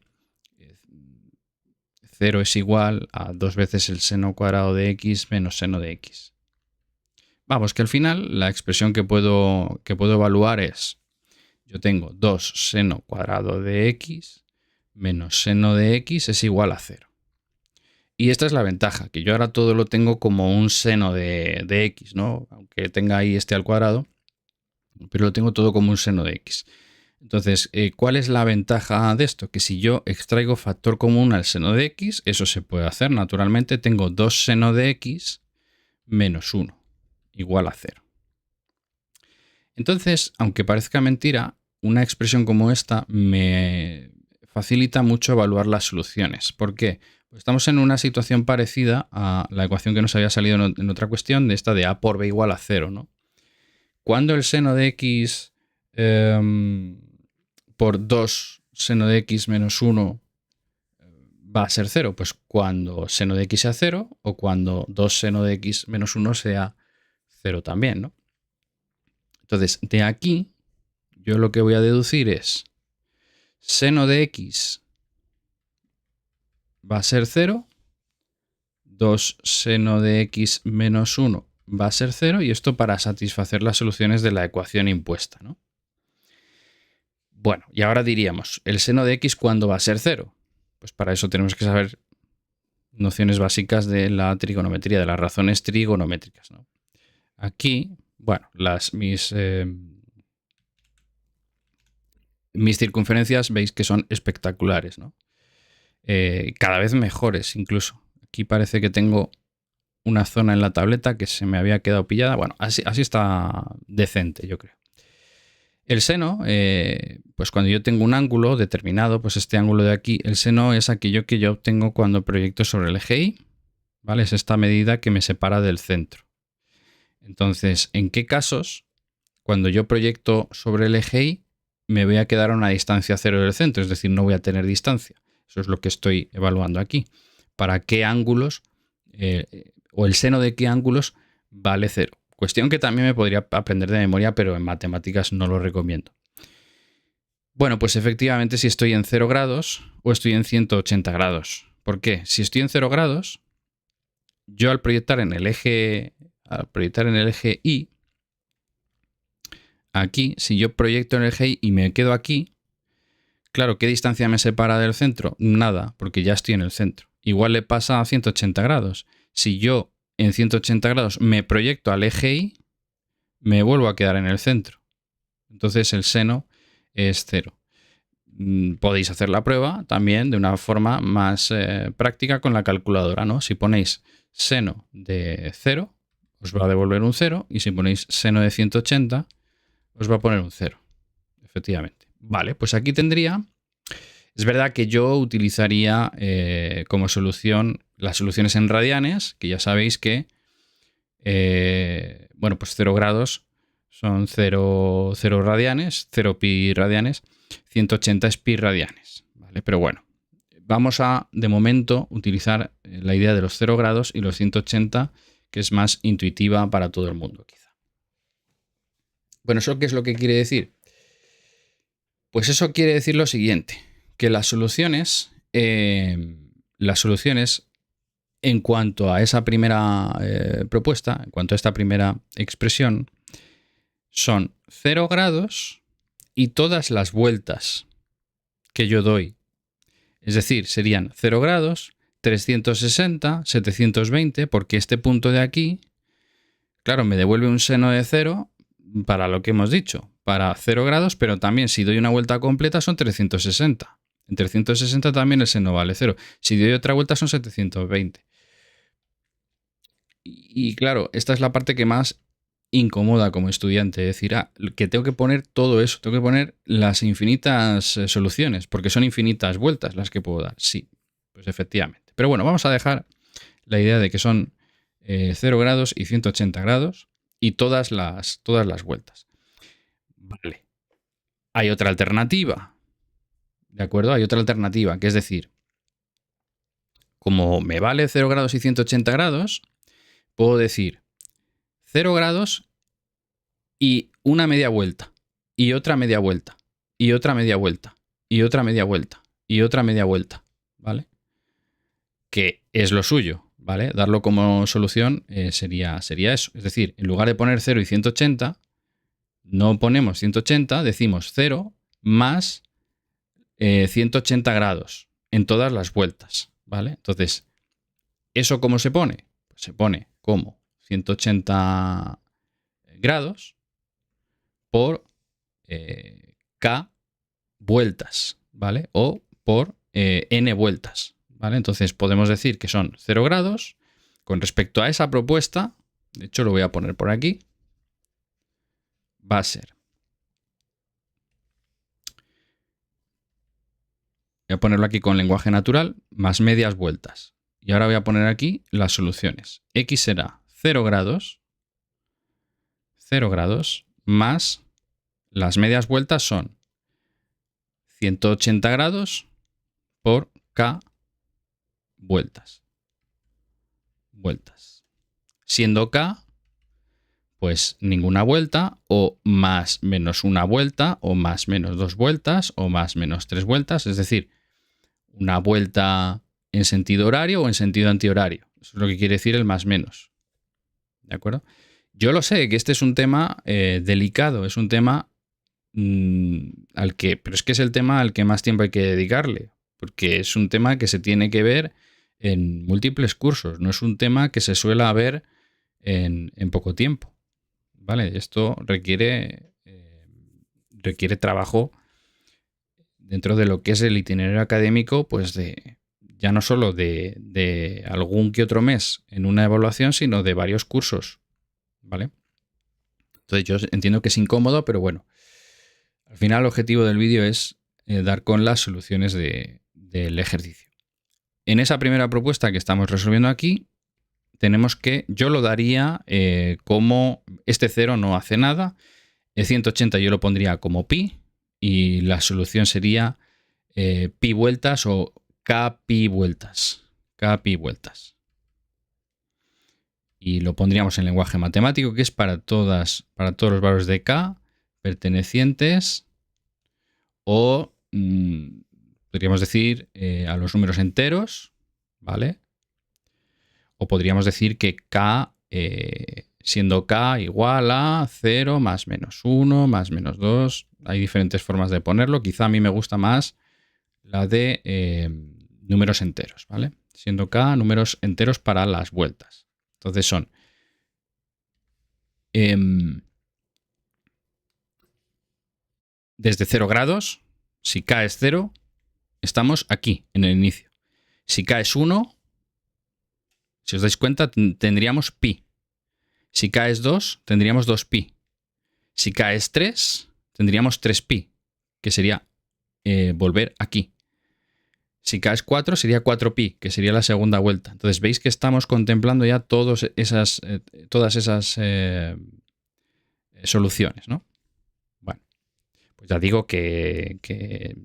0 es igual a 2 veces el seno cuadrado de x menos seno de x. Vamos, que al final la expresión que puedo evaluar es, yo tengo 2 seno cuadrado de x menos seno de x es igual a 0. Y esta es la ventaja, que yo ahora todo lo tengo como un seno de x, ¿no? Aunque tenga ahí este al cuadrado, pero lo tengo todo como un seno de x. Entonces, ¿cuál es la ventaja de esto? Que si yo extraigo factor común al seno de x, eso se puede hacer naturalmente. Tengo 2 seno de x menos 1 igual a 0. Entonces, aunque parezca mentira, una expresión como esta me facilita mucho evaluar las soluciones. ¿Por qué? Pues estamos en una situación parecida a la ecuación que nos había salido en otra cuestión, de esta de a por b igual a 0, ¿no? Cuando el seno de x por 2 seno de x menos 1 va a ser 0, pues cuando seno de x sea 0 o cuando 2 seno de x menos 1 sea 0 también, ¿no? Entonces, de aquí, yo lo que voy a deducir es seno de x va a ser 0, 2 seno de x menos 1 va a ser 0, y esto para satisfacer las soluciones de la ecuación impuesta, ¿no? Bueno, y ahora diríamos, ¿el seno de x cuándo va a ser 0? Pues para eso tenemos que saber nociones básicas de la trigonometría, de las razones trigonométricas, ¿no? Aquí, bueno, mis circunferencias veis que son espectaculares, ¿no? Cada vez mejores incluso. Aquí parece que tengo una zona en la tableta que se me había quedado pillada. Bueno, así está decente, yo creo. El seno, pues cuando yo tengo un ángulo determinado, pues este ángulo de aquí, el seno es aquello que yo obtengo cuando proyecto sobre el eje Y, ¿vale? Es esta medida que me separa del centro. Entonces, ¿en qué casos, cuando yo proyecto sobre el eje Y, me voy a quedar a una distancia cero del centro? Es decir, no voy a tener distancia. Eso es lo que estoy evaluando aquí. ¿Para qué ángulos o el seno de qué ángulos vale 0? Cuestión que también me podría aprender de memoria, pero en matemáticas no lo recomiendo. Bueno, pues efectivamente si estoy en 0 grados o estoy en 180 grados. ¿Por qué? Si estoy en 0 grados, yo al proyectar en el eje Y, aquí, si yo proyecto en el GEI y me quedo aquí, claro, ¿qué distancia me separa del centro? Nada, porque ya estoy en el centro. Igual le pasa a 180 grados. Si yo en 180 grados me proyecto al eje Y, me vuelvo a quedar en el centro. Entonces el seno es 0. Podéis hacer la prueba también de una forma más práctica con la calculadora, ¿no? Si ponéis seno de 0, os va a devolver un 0, y si ponéis seno de 180, os va a poner un 0. Efectivamente. Vale, pues aquí tendría... Es verdad que yo utilizaría como solución las soluciones en radianes, que ya sabéis que, bueno, pues 0 grados son 0 radianes, 0 pi radianes, 180 es pi radianes, ¿vale? Pero bueno, vamos a, de momento, utilizar la idea de los 0 grados y los 180, que es más intuitiva para todo el mundo, quizá. Bueno, ¿eso qué es lo que quiere decir? Pues eso quiere decir lo siguiente, que las soluciones en cuanto a esa primera propuesta, en cuanto a esta primera expresión, son 0 grados y todas las vueltas que yo doy. Es decir, serían 0 grados, 360, 720, porque este punto de aquí, claro, me devuelve un seno de 0 para lo que hemos dicho, para 0 grados, pero también si doy una vuelta completa son 360. En 360 también el seno vale 0. Si doy otra vuelta son 720. Y claro, esta es la parte que más incomoda como estudiante, es decir, que tengo que poner todo eso, tengo que poner las infinitas soluciones, porque son infinitas vueltas las que puedo dar. Sí, pues efectivamente. Pero bueno, vamos a dejar la idea de que son 0 grados y 180 grados y todas las vueltas. Vale. Hay otra alternativa, ¿de acuerdo? Hay otra alternativa, que es decir, como me vale 0 grados y 180 grados, puedo decir 0 grados y una media vuelta, y otra media vuelta, y otra media vuelta, y otra media vuelta, y otra media vuelta, ¿vale? Que es lo suyo, ¿vale? Darlo como solución sería eso. Es decir, en lugar de poner 0 y 180, no ponemos 180, decimos 0 más 180 grados en todas las vueltas, ¿vale? Entonces, ¿eso cómo se pone? Pues se pone como 180 grados por k vueltas, ¿vale? O por n vueltas, ¿vale? Entonces podemos decir que son 0 grados. Con respecto a esa propuesta, de hecho lo voy a poner por aquí, va a ser... Voy a ponerlo aquí con lenguaje natural, más medias vueltas. Y ahora voy a poner aquí las soluciones. X será 0 grados, más las medias vueltas son 180 grados por k vueltas. Siendo k, pues ninguna vuelta, o más menos una vuelta, o más menos 2 vueltas, o más menos 3 vueltas. Es decir, una vuelta en sentido horario o en sentido antihorario. Eso es lo que quiere decir el más menos. ¿De acuerdo? Yo lo sé, que este es un tema delicado, es un tema pero es que es el tema al que más tiempo hay que dedicarle, porque es un tema que se tiene que ver en múltiples cursos, no es un tema que se suele ver en poco tiempo, ¿vale? Esto requiere trabajo dentro de lo que es el itinerario académico, pues ya no solo de algún que otro mes en una evaluación, sino de varios cursos, ¿vale? Entonces yo entiendo que es incómodo, pero bueno, al final el objetivo del vídeo es dar con las soluciones del ejercicio. En esa primera propuesta que estamos resolviendo aquí, tenemos que, yo lo daría como este 0 no hace nada, el 180 yo lo pondría como pi, y la solución sería pi vueltas o k pi vueltas. K pi vueltas. Y lo pondríamos en lenguaje matemático, que es para todos los valores de k pertenecientes o podríamos decir a los números enteros, ¿vale? O podríamos decir que k siendo k igual a 0 más menos 1 más menos 2. Hay diferentes formas de ponerlo. Quizá a mí me gusta más la de números enteros, ¿vale? Siendo k números enteros para las vueltas. Entonces son desde 0 grados, si k es 0, estamos aquí, en el inicio. Si k es 1, si os dais cuenta, tendríamos pi. Si k es 2, tendríamos 2pi. Si k es 3, tendríamos 3pi, que sería volver aquí. Si k es 4, sería 4pi, que sería la segunda vuelta. Entonces veis que estamos contemplando ya todas esas soluciones, ¿no? Bueno, pues ya digo que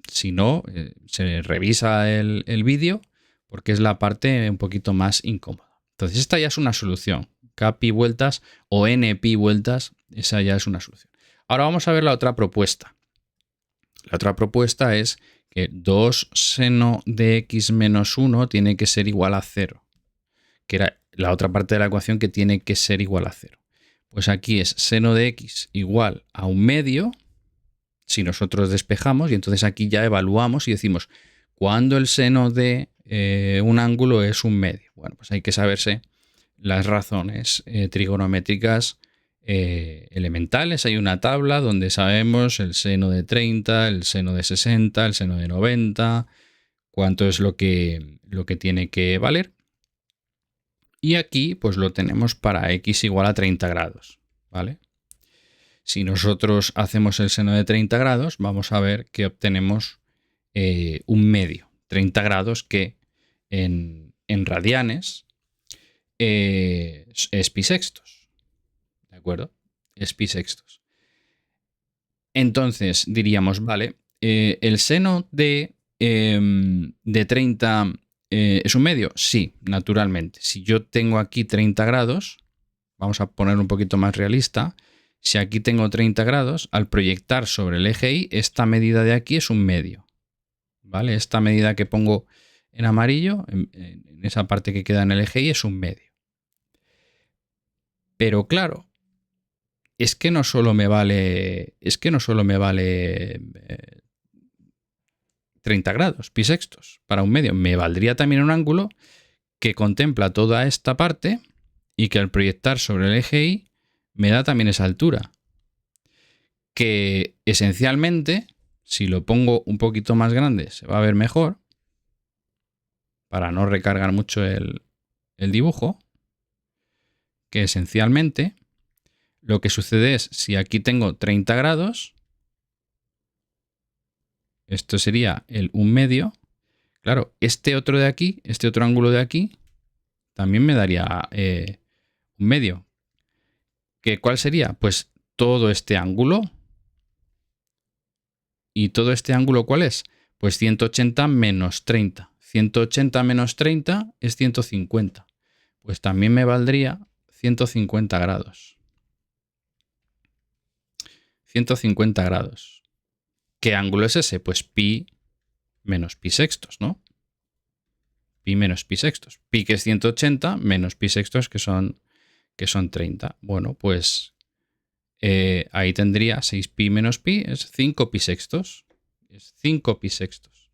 si no, se revisa el vídeo porque es la parte un poquito más incómoda. Entonces esta ya es una solución. K pi vueltas o n pi vueltas, esa ya es una solución. Ahora vamos a ver la otra propuesta. La otra propuesta es que 2 seno de x menos 1 tiene que ser igual a 0, que era la otra parte de la ecuación que tiene que ser igual a 0. Pues aquí es seno de x igual a 1/2 si nosotros despejamos, y entonces aquí ya evaluamos y decimos cuándo el seno de un ángulo es 1/2. Bueno, pues hay que saberse las razones trigonométricas elementales. Hay una tabla donde sabemos el seno de 30, el seno de 60, el seno de 90, cuánto es lo que tiene que valer. Y aquí pues lo tenemos para x igual a 30 grados, ¿vale? Si nosotros hacemos el seno de 30 grados, vamos a ver que obtenemos 1/2. 30 grados que en radianes es pi sextos. ¿De acuerdo? Es pi sextos. Entonces diríamos, vale, el seno de 30 es 1/2. Sí, naturalmente. Si yo tengo aquí 30 grados, vamos a poner un poquito más realista. Si aquí tengo 30 grados, al proyectar sobre el eje Y, esta medida de aquí es 1/2. ¿Vale? Esta medida que pongo en amarillo, en esa parte que queda en el eje Y, es 1/2. Pero claro, es que no solo me vale 30 grados, pi sextos, para 1/2. Me valdría también un ángulo que contempla toda esta parte y que al proyectar sobre el eje Y me da también esa altura. Que esencialmente, si lo pongo un poquito más grande, se va a ver mejor, para no recargar mucho el dibujo, que esencialmente lo que sucede es, si aquí tengo 30 grados, esto sería el 1/2. Claro, este otro de aquí, este otro ángulo de aquí, también me daría 1/2. ¿Cuál sería? Pues todo este ángulo. ¿Y todo este ángulo cuál es? Pues 180 menos 30. 180 menos 30 es 150. Pues también me valdría 150 grados. 150 grados. ¿Qué ángulo es ese? Pues pi menos pi sextos, ¿no? Pi menos pi sextos. Pi que es 180 menos pi sextos que son 30. Bueno, pues ahí tendría 6pi menos pi, es 5 pi sextos. Es 5 pi sextos.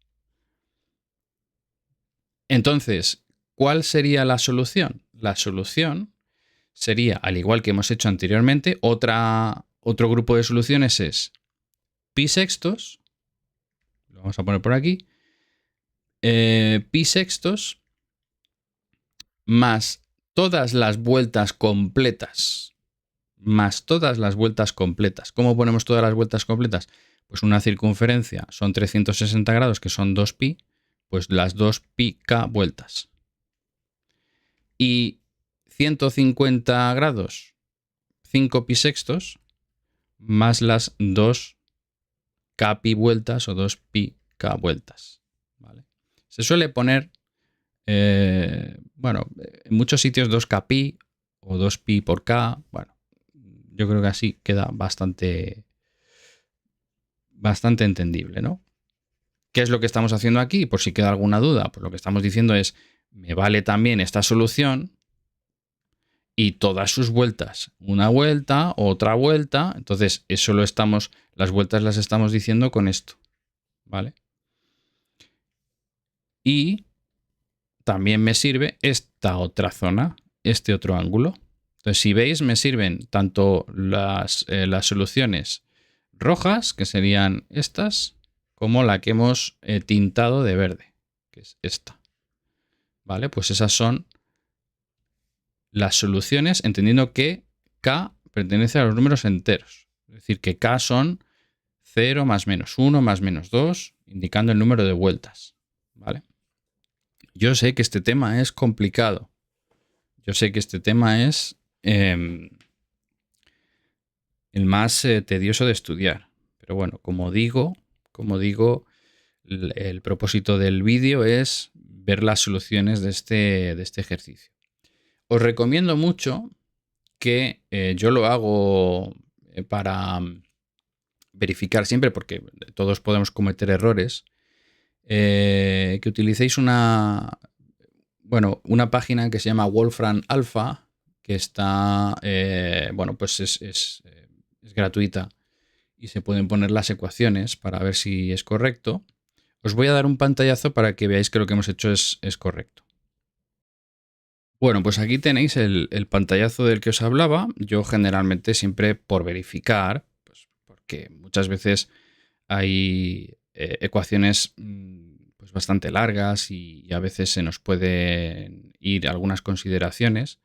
Entonces, ¿cuál sería la solución? La solución sería, al igual que hemos hecho anteriormente, otro grupo de soluciones es pi sextos, lo vamos a poner por aquí, pi sextos más todas las vueltas completas, ¿Cómo ponemos todas las vueltas completas? Pues una circunferencia son 360 grados, que son 2pi, pues las 2πk vueltas. Y 150 grados, 5 pi sextos, más las 2k pi vueltas o 2πk vueltas. ¿Vale? Se suele poner, bueno, en muchos sitios 2k pi o 2pi por k. Bueno, yo creo que así queda bastante entendible, ¿no? ¿Qué es lo que estamos haciendo aquí? Por si queda alguna duda, pues lo que estamos diciendo es, me vale también esta solución y todas sus vueltas. Una vuelta, otra vuelta. Entonces, eso las vueltas las estamos diciendo con esto, ¿vale? Y también me sirve esta otra zona, este otro ángulo. Entonces, si veis, me sirven tanto las soluciones rojas, que serían estas, como la que hemos tintado de verde, que es esta. ¿Vale? Pues esas son las soluciones, entendiendo que K pertenece a los números enteros. Es decir, que K son 0 más menos 1 más menos 2, indicando el número de vueltas. ¿Vale? Yo sé que este tema es complicado. Yo sé que este tema es el más tedioso de estudiar. Pero bueno, como digo, el propósito del vídeo es ver las soluciones de este ejercicio. Os recomiendo mucho que yo lo hago para verificar siempre, porque todos podemos cometer errores, que utilicéis una página que se llama Wolfram Alpha, que está, pues es gratuita y se pueden poner las ecuaciones para ver si es correcto. Os voy a dar un pantallazo para que veáis que lo que hemos hecho es correcto. Bueno, pues aquí tenéis el pantallazo del que os hablaba. Yo generalmente siempre por verificar, pues porque muchas veces hay ecuaciones pues bastante largas y a veces se nos pueden ir algunas consideraciones.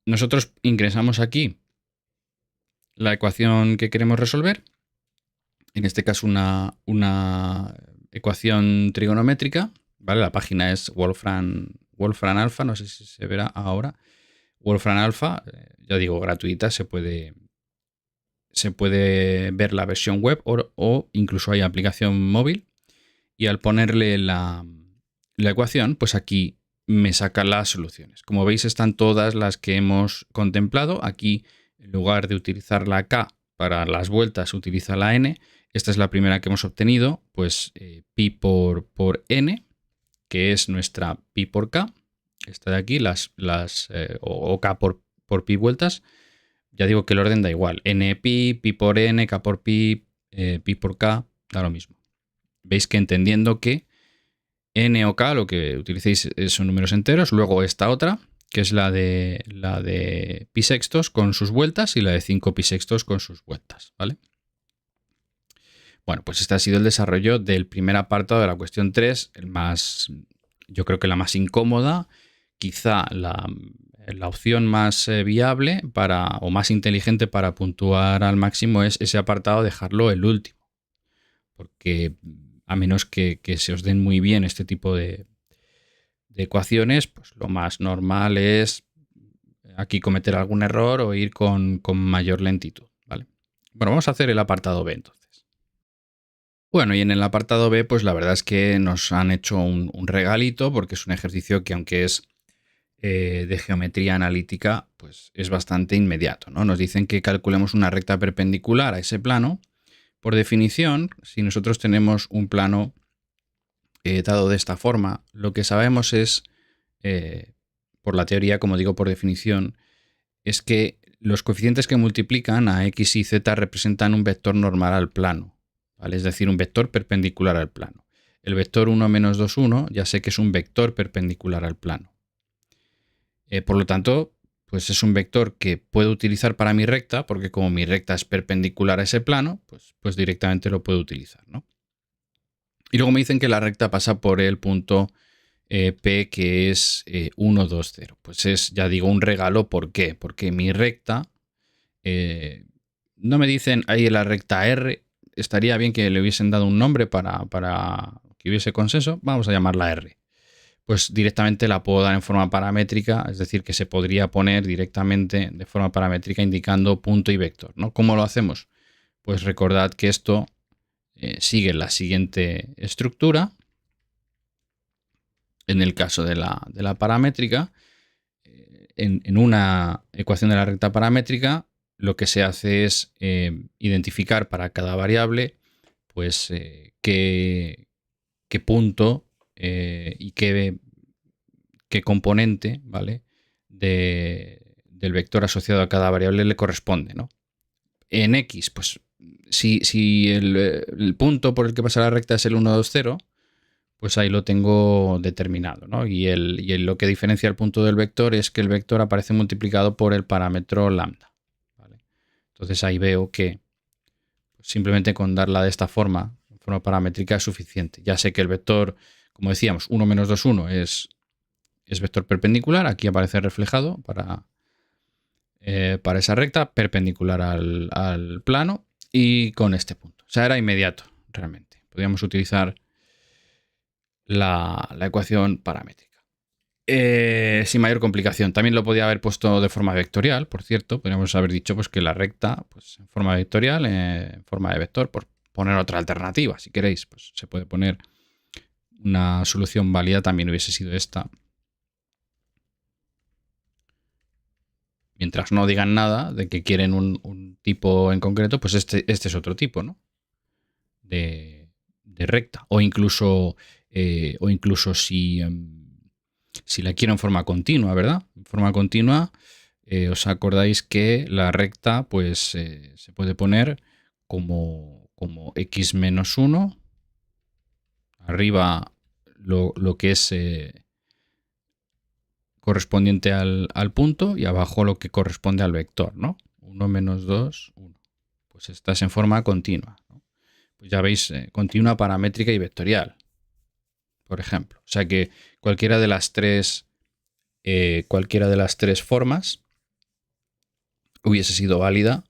Nosotros ingresamos aquí la ecuación que queremos resolver, en este caso una ecuación trigonométrica, ¿vale? La página es Wolfram Alpha, no sé si se verá ahora. Wolfram Alpha, ya digo, gratuita, se puede ver la versión web o incluso hay aplicación móvil. Y al ponerle la ecuación, pues aquí me saca las soluciones. Como veis, están todas las que hemos contemplado. Aquí, en lugar de utilizar la K para las vueltas, utiliza la N. Esta es la primera que hemos obtenido, pues pi por n, que es nuestra pi por k. Esta de aquí, o k por pi vueltas. Ya digo que el orden da igual. N pi por n, k por pi por k, da lo mismo. Veis que entendiendo que n o k, lo que utilicéis son números enteros. Luego esta otra, que es la de pi sextos con sus vueltas y la de 5 pi sextos con sus vueltas, ¿vale? Bueno, pues este ha sido el desarrollo del primer apartado de la cuestión 3, yo creo que la más incómoda, quizá la opción más viable o más inteligente para puntuar al máximo es ese apartado, dejarlo el último. Porque a menos que se os den muy bien este tipo de ecuaciones, pues lo más normal es aquí cometer algún error o ir con mayor lentitud, ¿vale? Bueno, vamos a hacer el apartado B entonces. Bueno, y en el apartado B, pues la verdad es que nos han hecho un regalito, porque es un ejercicio que, aunque es de geometría analítica, pues es bastante inmediato, ¿no? Nos dicen que calculemos una recta perpendicular a ese plano. Por definición, si nosotros tenemos un plano dado de esta forma, lo que sabemos es, por la teoría, como digo, por definición, es que los coeficientes que multiplican a x y z representan un vector normal al plano, ¿vale? Es decir, un vector perpendicular al plano. El vector 1 menos 2, 1, ya sé que es un vector perpendicular al plano. Por lo tanto, pues es un vector que puedo utilizar para mi recta, porque como mi recta es perpendicular a ese plano, pues directamente lo puedo utilizar, ¿no? Y luego me dicen que la recta pasa por el punto P, que es 1, 2, 0. Pues es, ya digo, un regalo. ¿Por qué? Porque mi recta, no me dicen ahí la recta R, estaría bien que le hubiesen dado un nombre para que hubiese consenso. Vamos a llamarla R. Pues directamente la puedo dar en forma paramétrica, es decir, que se podría poner directamente de forma paramétrica indicando punto y vector, ¿no? ¿Cómo lo hacemos? Pues recordad que esto sigue la siguiente estructura. En el caso de la paramétrica, en una ecuación de la recta paramétrica, lo que se hace es identificar para cada variable pues qué punto y qué componente, ¿vale? de del vector asociado a cada variable le corresponde, ¿no? En X, pues si el punto por el que pasa la recta es el 1, 2, 0, pues ahí lo tengo determinado, ¿no? Y lo que diferencia el punto del vector es que el vector aparece multiplicado por el parámetro lambda, ¿vale? Entonces ahí veo que simplemente con darla de esta forma paramétrica es suficiente. Ya sé que el vector, como decíamos, 1 menos 2, 1 es vector perpendicular. Aquí aparece reflejado para esa recta perpendicular al plano y con este punto. O sea, era inmediato realmente. Podríamos utilizar la ecuación paramétrica. Sin mayor complicación. También lo podía haber puesto de forma vectorial, por cierto. Podríamos haber dicho pues, que la recta, pues, en forma vectorial, en forma de vector, por poner otra alternativa. Si queréis, pues se puede poner una solución válida, también hubiese sido esta. Mientras no digan nada de que quieren un tipo en concreto, pues este es otro tipo, ¿no? De recta. O incluso si la quiero en forma continua, ¿verdad? En forma continua, os acordáis que la recta pues se puede poner como x menos 1, arriba lo que es correspondiente al punto y abajo lo que corresponde al vector, ¿no? 1 menos 2, 1. Pues esta es en forma continua, ¿no? Pues ya veis, continua, paramétrica y vectorial, por ejemplo. O sea que cualquiera de las tres formas hubiese sido válida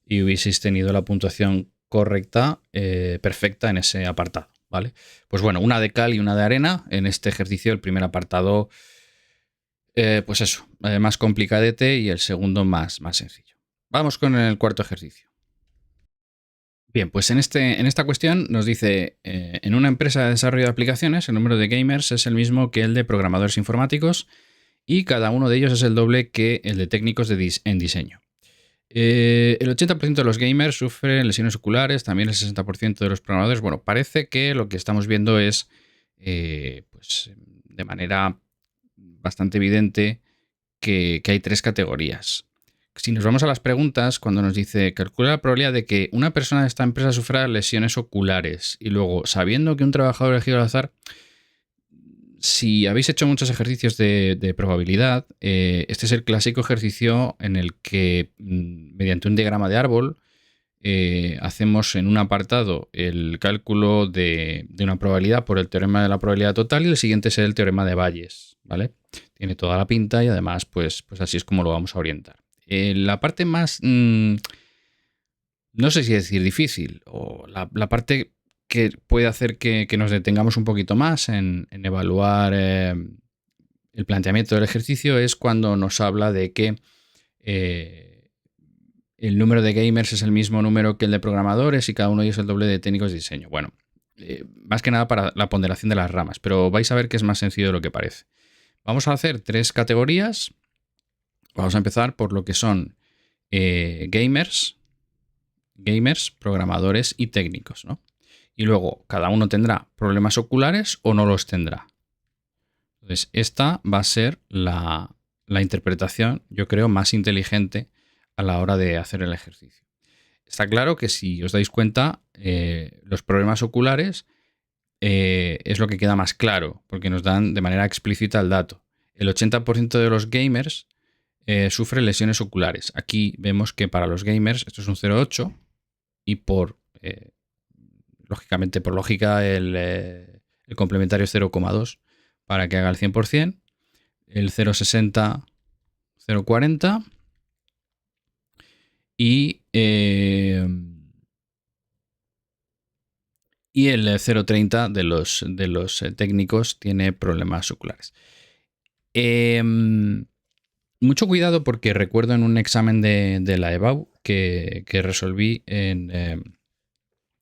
y hubieseis tenido la puntuación correcta, perfecta en ese apartado, ¿vale? Pues bueno, una de cal y una de arena. En este ejercicio el primer apartado, pues eso, más complicadete, y el segundo más sencillo. Vamos con el cuarto ejercicio. Bien, pues en esta cuestión nos dice, en una empresa de desarrollo de aplicaciones, el número de gamers es el mismo que el de programadores informáticos y cada uno de ellos es el doble que el de técnicos en diseño. El 80% de los gamers sufren lesiones oculares, también el 60% de los programadores. Bueno, parece que lo que estamos viendo es, pues, de manera bastante evidente que hay tres categorías. Si nos vamos a las preguntas, cuando nos dice calcula la probabilidad de que una persona de esta empresa sufra lesiones oculares, y luego, sabiendo que un trabajador elegido al azar, si habéis hecho muchos ejercicios de probabilidad, este es el clásico ejercicio en el que, mediante un diagrama de árbol, hacemos en un apartado el cálculo de una probabilidad por el teorema de la probabilidad total, y el siguiente es el teorema de Bayes, ¿vale? Tiene toda la pinta y además pues así es como lo vamos a orientar. La parte más, no sé si decir difícil, o la parte que puede hacer que nos detengamos un poquito más en evaluar el planteamiento del ejercicio, es cuando nos habla de que el número de gamers es el mismo número que el de programadores y cada uno de ellos es el doble de técnicos de diseño. Bueno, más que nada para la ponderación de las ramas, pero vais a ver que es más sencillo de lo que parece. Vamos a hacer tres categorías. Vamos a empezar por lo que son gamers, programadores y técnicos, ¿no? Y luego cada uno tendrá problemas oculares o no los tendrá. Entonces, esta va a ser la interpretación, yo creo, más inteligente a la hora de hacer el ejercicio. Está claro que, si os dais cuenta, los problemas oculares es lo que queda más claro, porque nos dan de manera explícita el dato. El 80% de los gamers sufre lesiones oculares. Aquí vemos que para los gamers esto es un 0,8 y lógicamente, por lógica, el complementario es 0,2 para que haga el 100%, el 0,60, 0,40 y el 0,30 de los técnicos tiene problemas oculares. Mucho cuidado, porque recuerdo en un examen de la EBAU que resolví en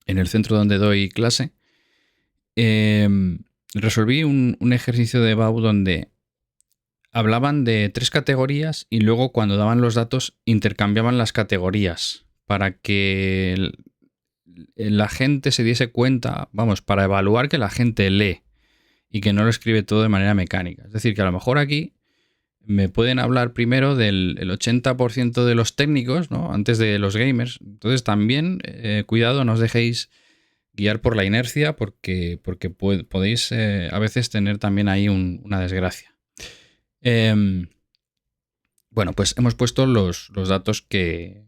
el centro donde doy clase, resolví un ejercicio de EBAU donde hablaban de tres categorías y luego, cuando daban los datos, intercambiaban las categorías para que la gente se diese cuenta, vamos, para evaluar que la gente lee y que no lo escribe todo de manera mecánica. Es decir, que a lo mejor aquí me pueden hablar primero del el 80% de los técnicos, ¿no? Antes de los gamers. Entonces también, cuidado, no os dejéis guiar por la inercia porque podéis a veces tener también ahí una desgracia. Bueno, pues hemos puesto los datos que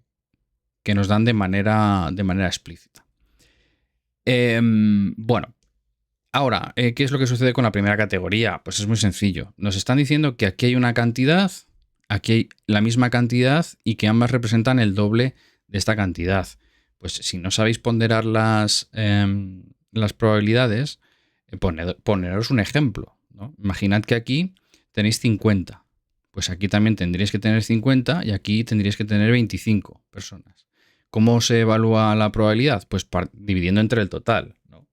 nos dan de manera explícita. Bueno, ahora, ¿qué es lo que sucede con la primera categoría? Pues es muy sencillo. Nos están diciendo que aquí hay una cantidad, aquí hay la misma cantidad y que ambas representan el doble de esta cantidad. Pues si no sabéis ponderar las probabilidades, poneros un ejemplo, ¿no? Imaginad que aquí tenéis 50. Pues aquí también tendríais que tener 50 y aquí tendríais que tener 25 personas. ¿Cómo se evalúa la probabilidad? Pues dividiendo entre el total, ¿no?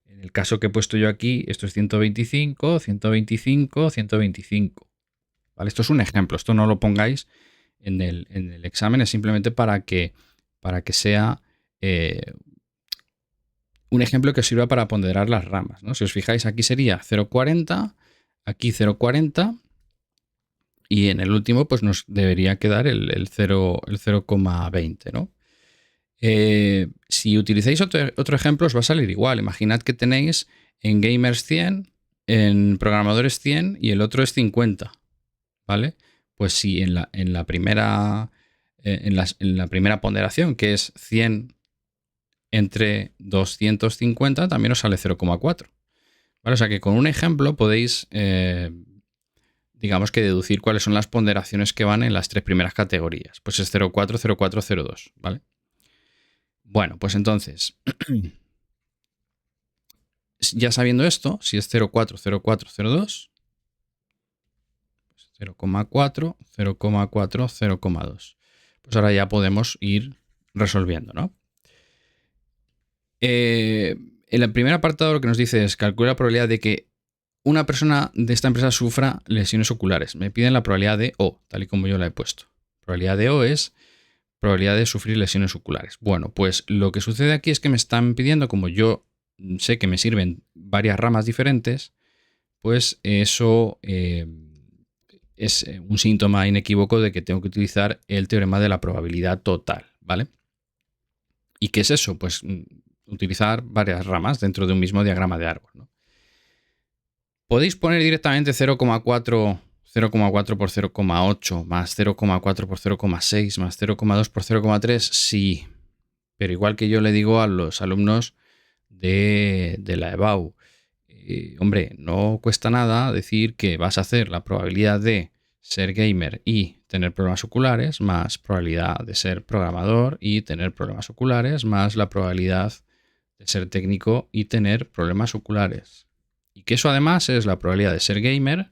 En el caso que he puesto yo aquí, esto es 125, 125, 125. ¿Vale? Esto es un ejemplo, esto no lo pongáis en el examen, es simplemente para que sea un ejemplo que os sirva para ponderar las ramas, ¿no? Si os fijáis, aquí sería 0,40, aquí 0,40 y en el último pues nos debería quedar el 0,20, ¿no? Si utilizáis otro ejemplo os va a salir igual. Imaginad que tenéis en gamers 100, en programadores 100 y el otro es 50, ¿vale? Pues si en la primera ponderación, que es 100 entre 250, también os sale 0,4. ¿Vale? O sea que con un ejemplo podéis, digamos que deducir cuáles son las ponderaciones que van en las tres primeras categorías. Pues es 0,4, 0,4, 0,2, ¿vale? Bueno, pues entonces, ya sabiendo esto, si es 0,4, 0,4, 0,2, 0,4, 0,4, 0,2. Pues ahora ya podemos ir resolviendo, ¿no? En el primer apartado lo que nos dice es calcula la probabilidad de que una persona de esta empresa sufra lesiones oculares. Me piden la probabilidad de O, tal y como yo la he puesto. Probabilidad de O es probabilidad de sufrir lesiones oculares. Bueno, pues lo que sucede aquí es que me están pidiendo, como yo sé que me sirven varias ramas diferentes, pues eso es un síntoma inequívoco de que tengo que utilizar el teorema de la probabilidad total, ¿vale? ¿Y qué es eso? Pues utilizar varias ramas dentro de un mismo diagrama de árbol, ¿no? Podéis poner directamente 0,4 por 0,8 más 0,4 por 0,6 más 0,2 por 0,3, sí. Pero igual que yo le digo a los alumnos de la EBAU, hombre, no cuesta nada decir que vas a hacer la probabilidad de ser gamer y tener problemas oculares más probabilidad de ser programador y tener problemas oculares más la probabilidad de ser técnico y tener problemas oculares. Y que eso además es la probabilidad de ser gamer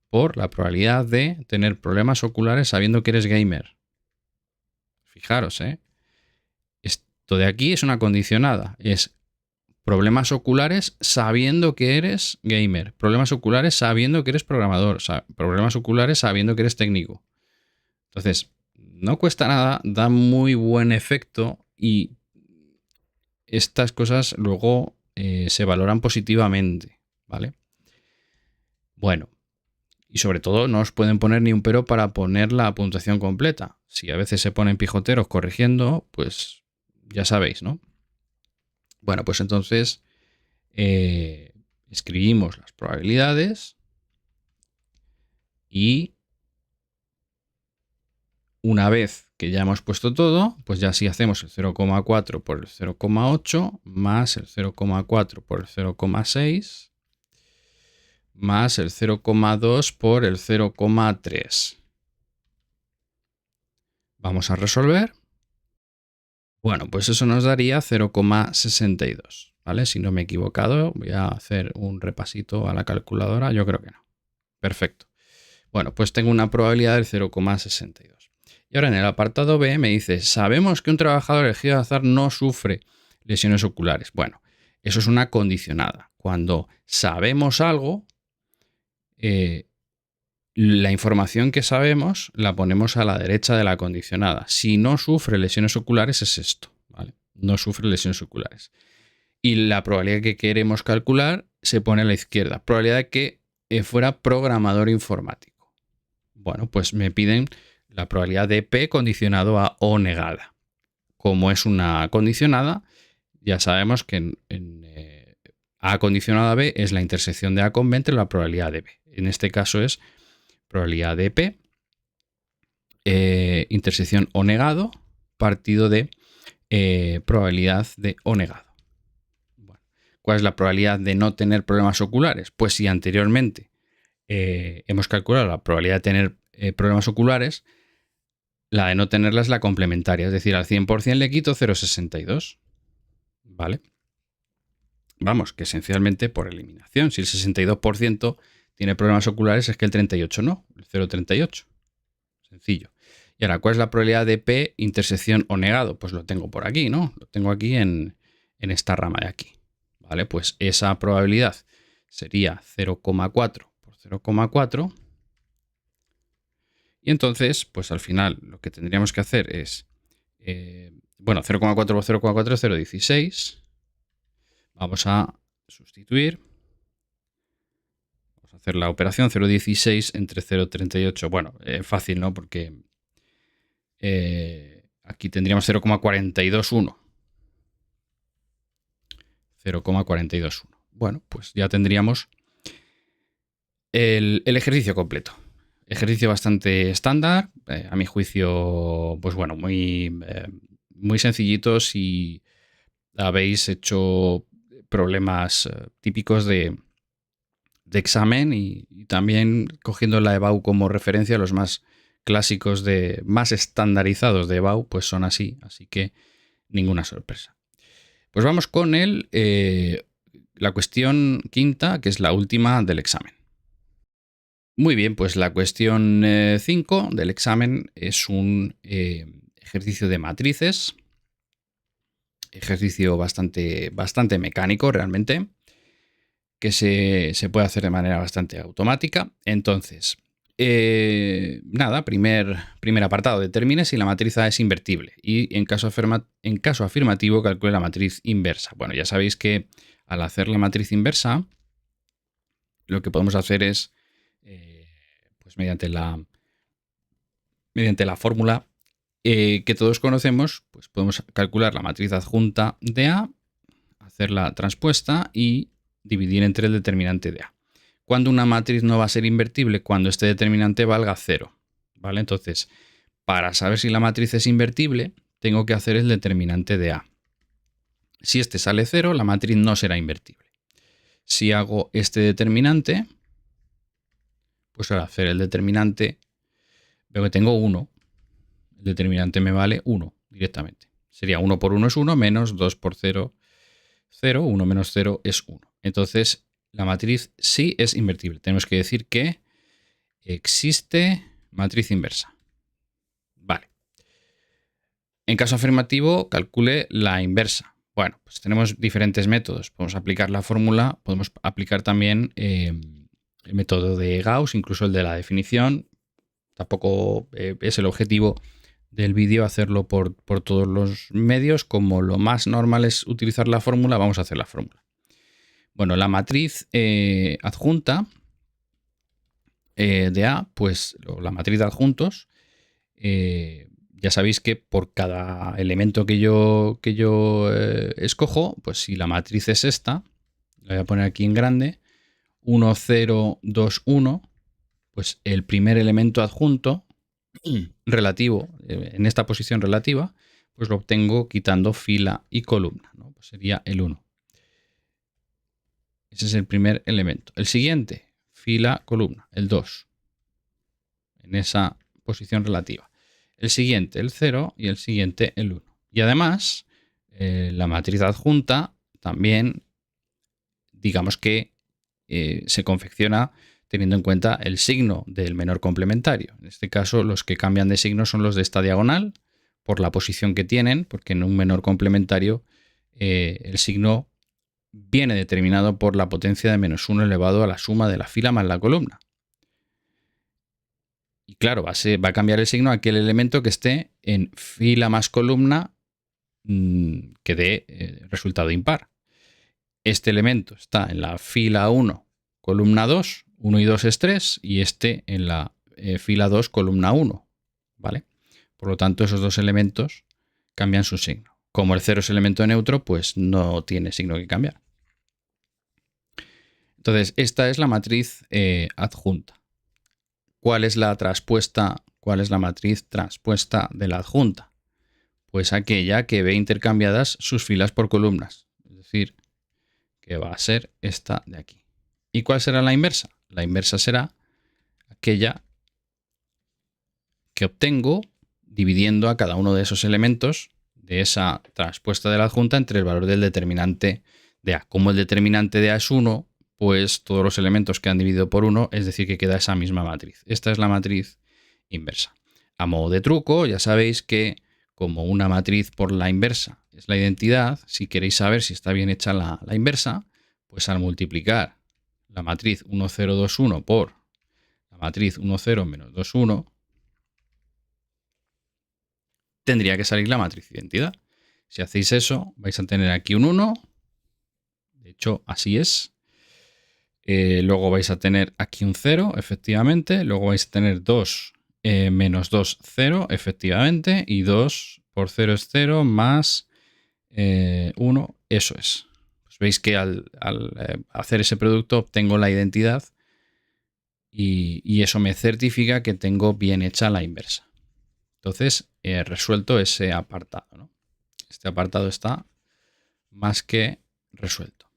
por la probabilidad de tener problemas oculares sabiendo que eres gamer. Fijaros, esto de aquí es una condicionada. Es problemas oculares sabiendo que eres gamer. Problemas oculares sabiendo que eres programador. Problemas oculares sabiendo que eres técnico. Entonces, no cuesta nada, da muy buen efecto y estas cosas luego se valoran positivamente, ¿vale? Bueno, y sobre todo no os pueden poner ni un pero para poner la puntuación completa. Si a veces se ponen pijoteros corrigiendo, pues ya sabéis, ¿no? Bueno, pues entonces escribimos las probabilidades y una vez que ya hemos puesto todo, pues ya sí hacemos el 0,4 por el 0,8 más el 0,4 por el 0,6 más el 0,2 por el 0,3. Vamos a resolver. Bueno, pues eso nos daría 0,62, ¿vale? Si no me he equivocado, voy a hacer un repasito a la calculadora. Yo creo que no. Perfecto. Bueno, pues tengo una probabilidad del 0,62. Y ahora en el apartado B me dice, sabemos que un trabajador elegido al azar no sufre lesiones oculares. Bueno, eso es una condicionada. Cuando sabemos algo, la información que sabemos la ponemos a la derecha de la condicionada. Si no sufre lesiones oculares es esto, ¿vale? No sufre lesiones oculares. Y la probabilidad que queremos calcular se pone a la izquierda. Probabilidad de que fuera programador informático. Bueno, pues me piden la probabilidad de P condicionado a O negada. Como es una condicionada, ya sabemos que A condicionado a B es la intersección de A con B entre la probabilidad de B. En este caso es probabilidad de P, intersección O negado, partido de probabilidad de O negado. Bueno, ¿cuál es la probabilidad de no tener problemas oculares? Pues si anteriormente hemos calculado la probabilidad de tener problemas oculares, la de no tenerla es la complementaria, es decir, al 100% le quito 0,62. ¿Vale? Vamos, que esencialmente por eliminación. Si el 62% tiene problemas oculares, es que el 38% no, el 0,38. Sencillo. Y ahora, ¿cuál es la probabilidad de P intersección O negado? Pues lo tengo por aquí, ¿no? Lo tengo aquí en esta rama de aquí. ¿Vale? Pues esa probabilidad sería 0,4 por 0,4. Y entonces, pues al final lo que tendríamos que hacer es, 0,4 por 0,4 es 0,16. Vamos a sustituir. Vamos a hacer la operación 0,16 entre 0,38. Bueno, fácil, ¿no? Porque aquí tendríamos 0,421. 0,421. Bueno, pues ya tendríamos el ejercicio completo. Ejercicio bastante estándar, a mi juicio, pues bueno, muy sencillitos. Si habéis hecho problemas típicos de examen y también cogiendo la EBAU como referencia, los más clásicos más estandarizados de EBAU, pues son así que ninguna sorpresa. Pues vamos con la cuestión quinta, que es la última del examen. Muy bien, pues la cuestión 5 del examen es un ejercicio de matrices, ejercicio bastante mecánico realmente, que se puede hacer de manera bastante automática. Entonces, nada, primer apartado, determine si la matriz A es invertible y en caso afirmativo calcule la matriz inversa. Bueno, ya sabéis que al hacer la matriz inversa, lo que podemos hacer es, pues mediante la fórmula que todos conocemos, pues podemos calcular la matriz adjunta de A, hacer la transpuesta y dividir entre el determinante de A. ¿Cuándo una matriz no va a ser invertible? Cuando este determinante valga 0. ¿Vale? Entonces, para saber si la matriz es invertible, tengo que hacer el determinante de A. Si este sale 0, la matriz no será invertible. Si hago este determinante, pues al hacer el determinante, veo que tengo 1. El determinante me vale 1 directamente. Sería 1 por 1 es 1, menos 2 por 0, 0. 1 menos 0 es 1. Entonces, la matriz sí es invertible. Tenemos que decir que existe matriz inversa. Vale. En caso afirmativo, calcule la inversa. Bueno, pues tenemos diferentes métodos. Podemos aplicar la fórmula, podemos aplicar también el método de Gauss, incluso el de la definición. Tampoco es el objetivo del vídeo hacerlo por todos los medios. Como lo más normal es utilizar la fórmula, vamos a hacer la fórmula. Bueno, la matriz adjunta de A, pues la matriz de adjuntos, ya sabéis que por cada elemento que yo escojo, pues si la matriz es esta, la voy a poner aquí en grande, 1, 0, 2, 1, pues el primer elemento adjunto relativo, en esta posición relativa, pues lo obtengo quitando fila y columna, ¿no? Pues sería el 1. Ese es el primer elemento. El siguiente, fila, columna, el 2. En esa posición relativa. El siguiente, el 0, y el siguiente, el 1. Y además, la matriz adjunta también, digamos que se confecciona teniendo en cuenta el signo del menor complementario. En este caso, los que cambian de signo son los de esta diagonal, por la posición que tienen, porque en un menor complementario el signo viene determinado por la potencia de -1 elevado a la suma de la fila más la columna. Y claro, va a cambiar el signo a aquel elemento que esté en fila más columna que dé resultado impar. Este elemento está en la fila 1, columna 2, 1 y 2 es 3, y este en la fila 2, columna 1, ¿vale? Por lo tanto, esos dos elementos cambian su signo. Como el 0 es elemento neutro, pues no tiene signo que cambiar. Entonces, esta es la matriz adjunta. ¿Cuál es la transpuesta? ¿Cuál es la matriz transpuesta de la adjunta? Pues aquella que ve intercambiadas sus filas por columnas. Es decir, que va a ser esta de aquí. ¿Y cuál será la inversa? La inversa será aquella que obtengo dividiendo a cada uno de esos elementos de esa transpuesta de la adjunta entre el valor del determinante de A. Como el determinante de A es 1, pues todos los elementos quedan dividido por 1, es decir, que queda esa misma matriz. Esta es la matriz inversa. A modo de truco, ya sabéis que como una matriz por la inversa es la identidad, si queréis saber si está bien hecha la inversa, pues al multiplicar la matriz 1, 0, 2, 1 por la matriz 1, 0, menos 2, 1, tendría que salir la matriz identidad. Si hacéis eso, vais a tener aquí un 1. De hecho, así es. Luego vais a tener aquí un 0, efectivamente. Luego vais a tener 2 menos 2, 0, efectivamente. Y 2 por 0 es 0, más 1, eso es. Pues veis que al hacer ese producto obtengo la identidad y eso me certifica que tengo bien hecha la inversa. Entonces, resuelto ese apartado, ¿no? Este apartado está más que resuelto.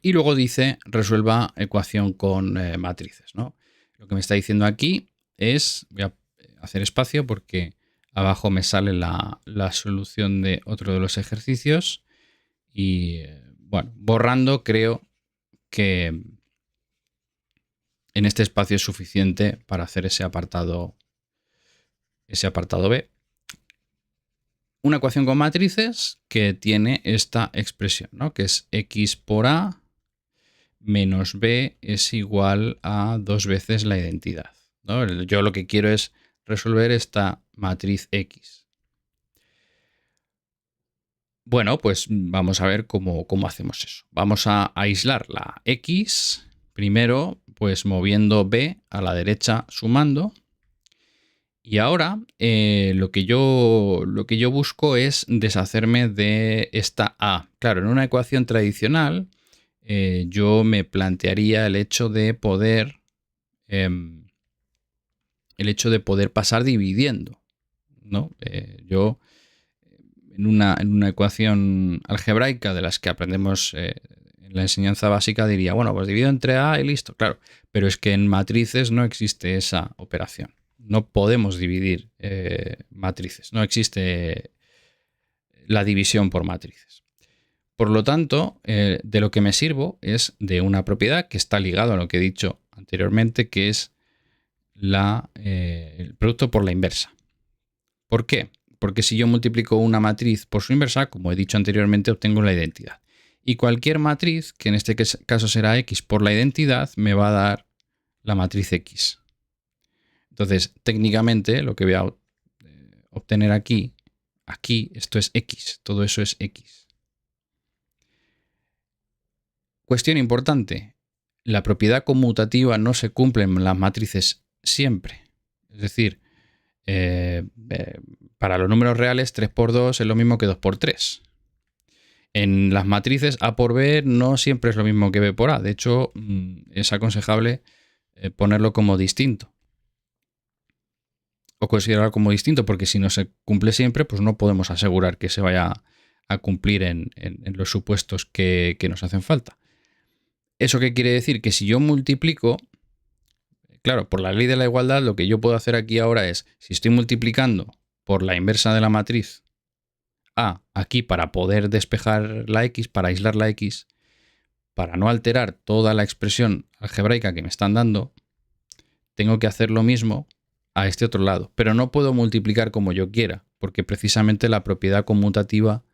Y luego dice, resuelva ecuación con matrices, ¿no? Lo que me está diciendo aquí es, voy a hacer espacio porque abajo me sale la solución de otro de los ejercicios y, bueno, borrando creo que en este espacio es suficiente para hacer ese apartado B. Una ecuación con matrices que tiene esta expresión, ¿no? Que es x por a menos b es igual a 2 veces la identidad, ¿no? Yo lo que quiero es resolver esta matriz X. Bueno, pues vamos a ver cómo hacemos eso. Vamos a aislar la X, primero pues moviendo b a la derecha sumando. Y ahora lo que yo busco es deshacerme de esta a. Claro, en una ecuación tradicional yo me plantearía el hecho de poder pasar dividiendo, ¿no? Yo en una ecuación algebraica de las que aprendemos en la enseñanza básica diría, bueno, pues divido entre a y listo, claro. Pero es que en matrices no existe esa operación. No podemos dividir matrices. No existe la división por matrices. Por lo tanto, de lo que me sirvo es de una propiedad que está ligada a lo que he dicho anteriormente, que es el producto por la inversa. ¿Por qué? Porque si yo multiplico una matriz por su inversa, como he dicho anteriormente, obtengo la identidad. Y cualquier matriz, que en este caso será X por la identidad, me va a dar la matriz X. Entonces, técnicamente, lo que voy a obtener aquí, esto es X, todo eso es X. Cuestión importante, la propiedad conmutativa no se cumple en las matrices siempre. Es decir, para los números reales 3 por 2 es lo mismo que 2 por 3. En las matrices A por B no siempre es lo mismo que B por A. De hecho, es aconsejable ponerlo como distinto. O considerarlo como distinto, porque si no se cumple siempre, pues no podemos asegurar que se vaya a cumplir en los supuestos que nos hacen falta. ¿Eso qué quiere decir? Que si yo multiplico, claro, por la ley de la igualdad, lo que yo puedo hacer aquí ahora es, si estoy multiplicando por la inversa de la matriz A aquí para poder despejar la X, para aislar la X, para no alterar toda la expresión algebraica que me están dando, tengo que hacer lo mismo a este otro lado. Pero no puedo multiplicar como yo quiera, porque precisamente la propiedad conmutativa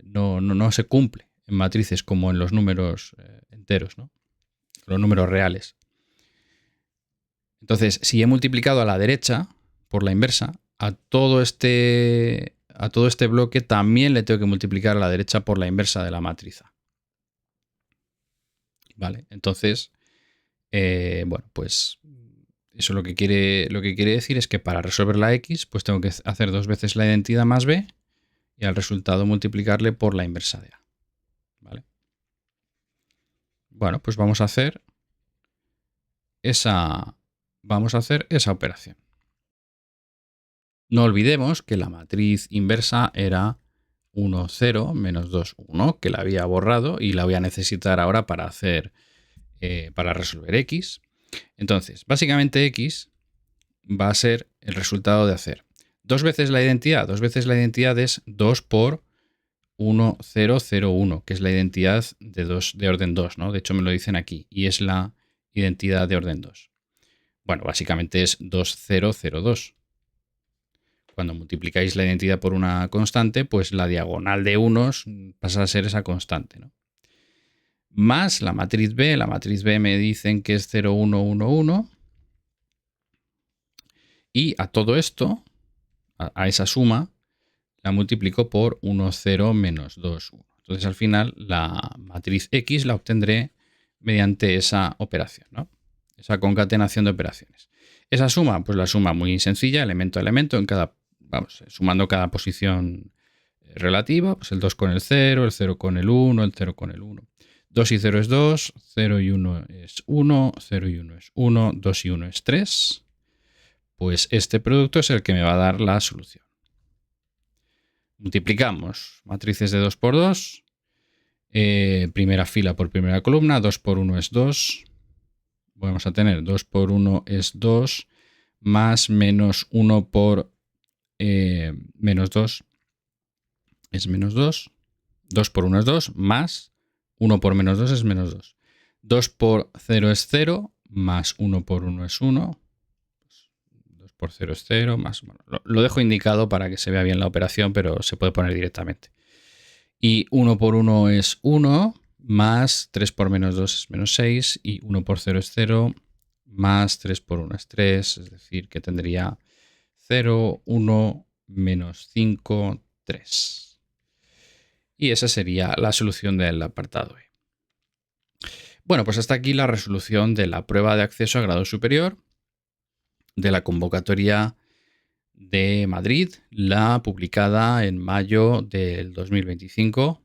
no se cumple en matrices como en los números enteros, ¿no? Los números reales. Entonces, si he multiplicado a la derecha por la inversa, a todo este bloque también le tengo que multiplicar a la derecha por la inversa de la matriz A. ¿Vale? Entonces, bueno, pues Eso lo que quiere decir es que para resolver la x, pues tengo que hacer 2 veces la identidad más b y al resultado multiplicarle por la inversa de a. ¿Vale? Bueno, pues vamos a hacer esa operación. No olvidemos que la matriz inversa era 1, 0, menos 2, 1, que la había borrado y la voy a necesitar ahora para resolver x. Entonces, básicamente x va a ser el resultado de hacer 2 veces la identidad. 2 veces la identidad es 2 por 1, 0, 0, 1, que es la identidad de orden 2, ¿no? De hecho, me lo dicen aquí, y es la identidad de orden 2. Bueno, básicamente es 2, 0, 0, 2. Cuando multiplicáis la identidad por una constante, pues la diagonal de unos pasa a ser esa constante, ¿no? Más la matriz B me dicen que es 0, 1, 1, 1. Y a todo esto, a esa suma, la multiplico por 1, 0, menos 2, 1. Entonces al final la matriz X la obtendré mediante esa operación, ¿no? Esa concatenación de operaciones. Esa suma, pues la suma muy sencilla, elemento a elemento, sumando cada posición relativa, pues el 2 con el 0 con el 1, el 0 con el 1. 2 y 0 es 2, 0 y 1 es 1, 0 y 1 es 1, 2 y 1 es 3. Pues este producto es el que me va a dar la solución. Multiplicamos matrices de 2 por 2, primera fila por primera columna, 2 por 1 es 2. Vamos a tener 2 por 1 es 2, más menos 1 por menos 2 es menos 2. 2 por 1 es 2, más 1 por menos 2 es menos 2. 2 por 0 es 0, más 1 por 1 es 1. 2 por 0 es 0, más... Bueno, lo dejo indicado para que se vea bien la operación, pero se puede poner directamente. Y 1 por 1 es 1, más 3 por menos 2 es menos 6, y 1 por 0 es 0, más 3 por 1 es 3, es decir, que tendría 0, 1, menos 5, 3. Y esa sería la solución del apartado E. Bueno, pues hasta aquí la resolución de la prueba de acceso a grado superior de la convocatoria de Madrid, la publicada en mayo del 2025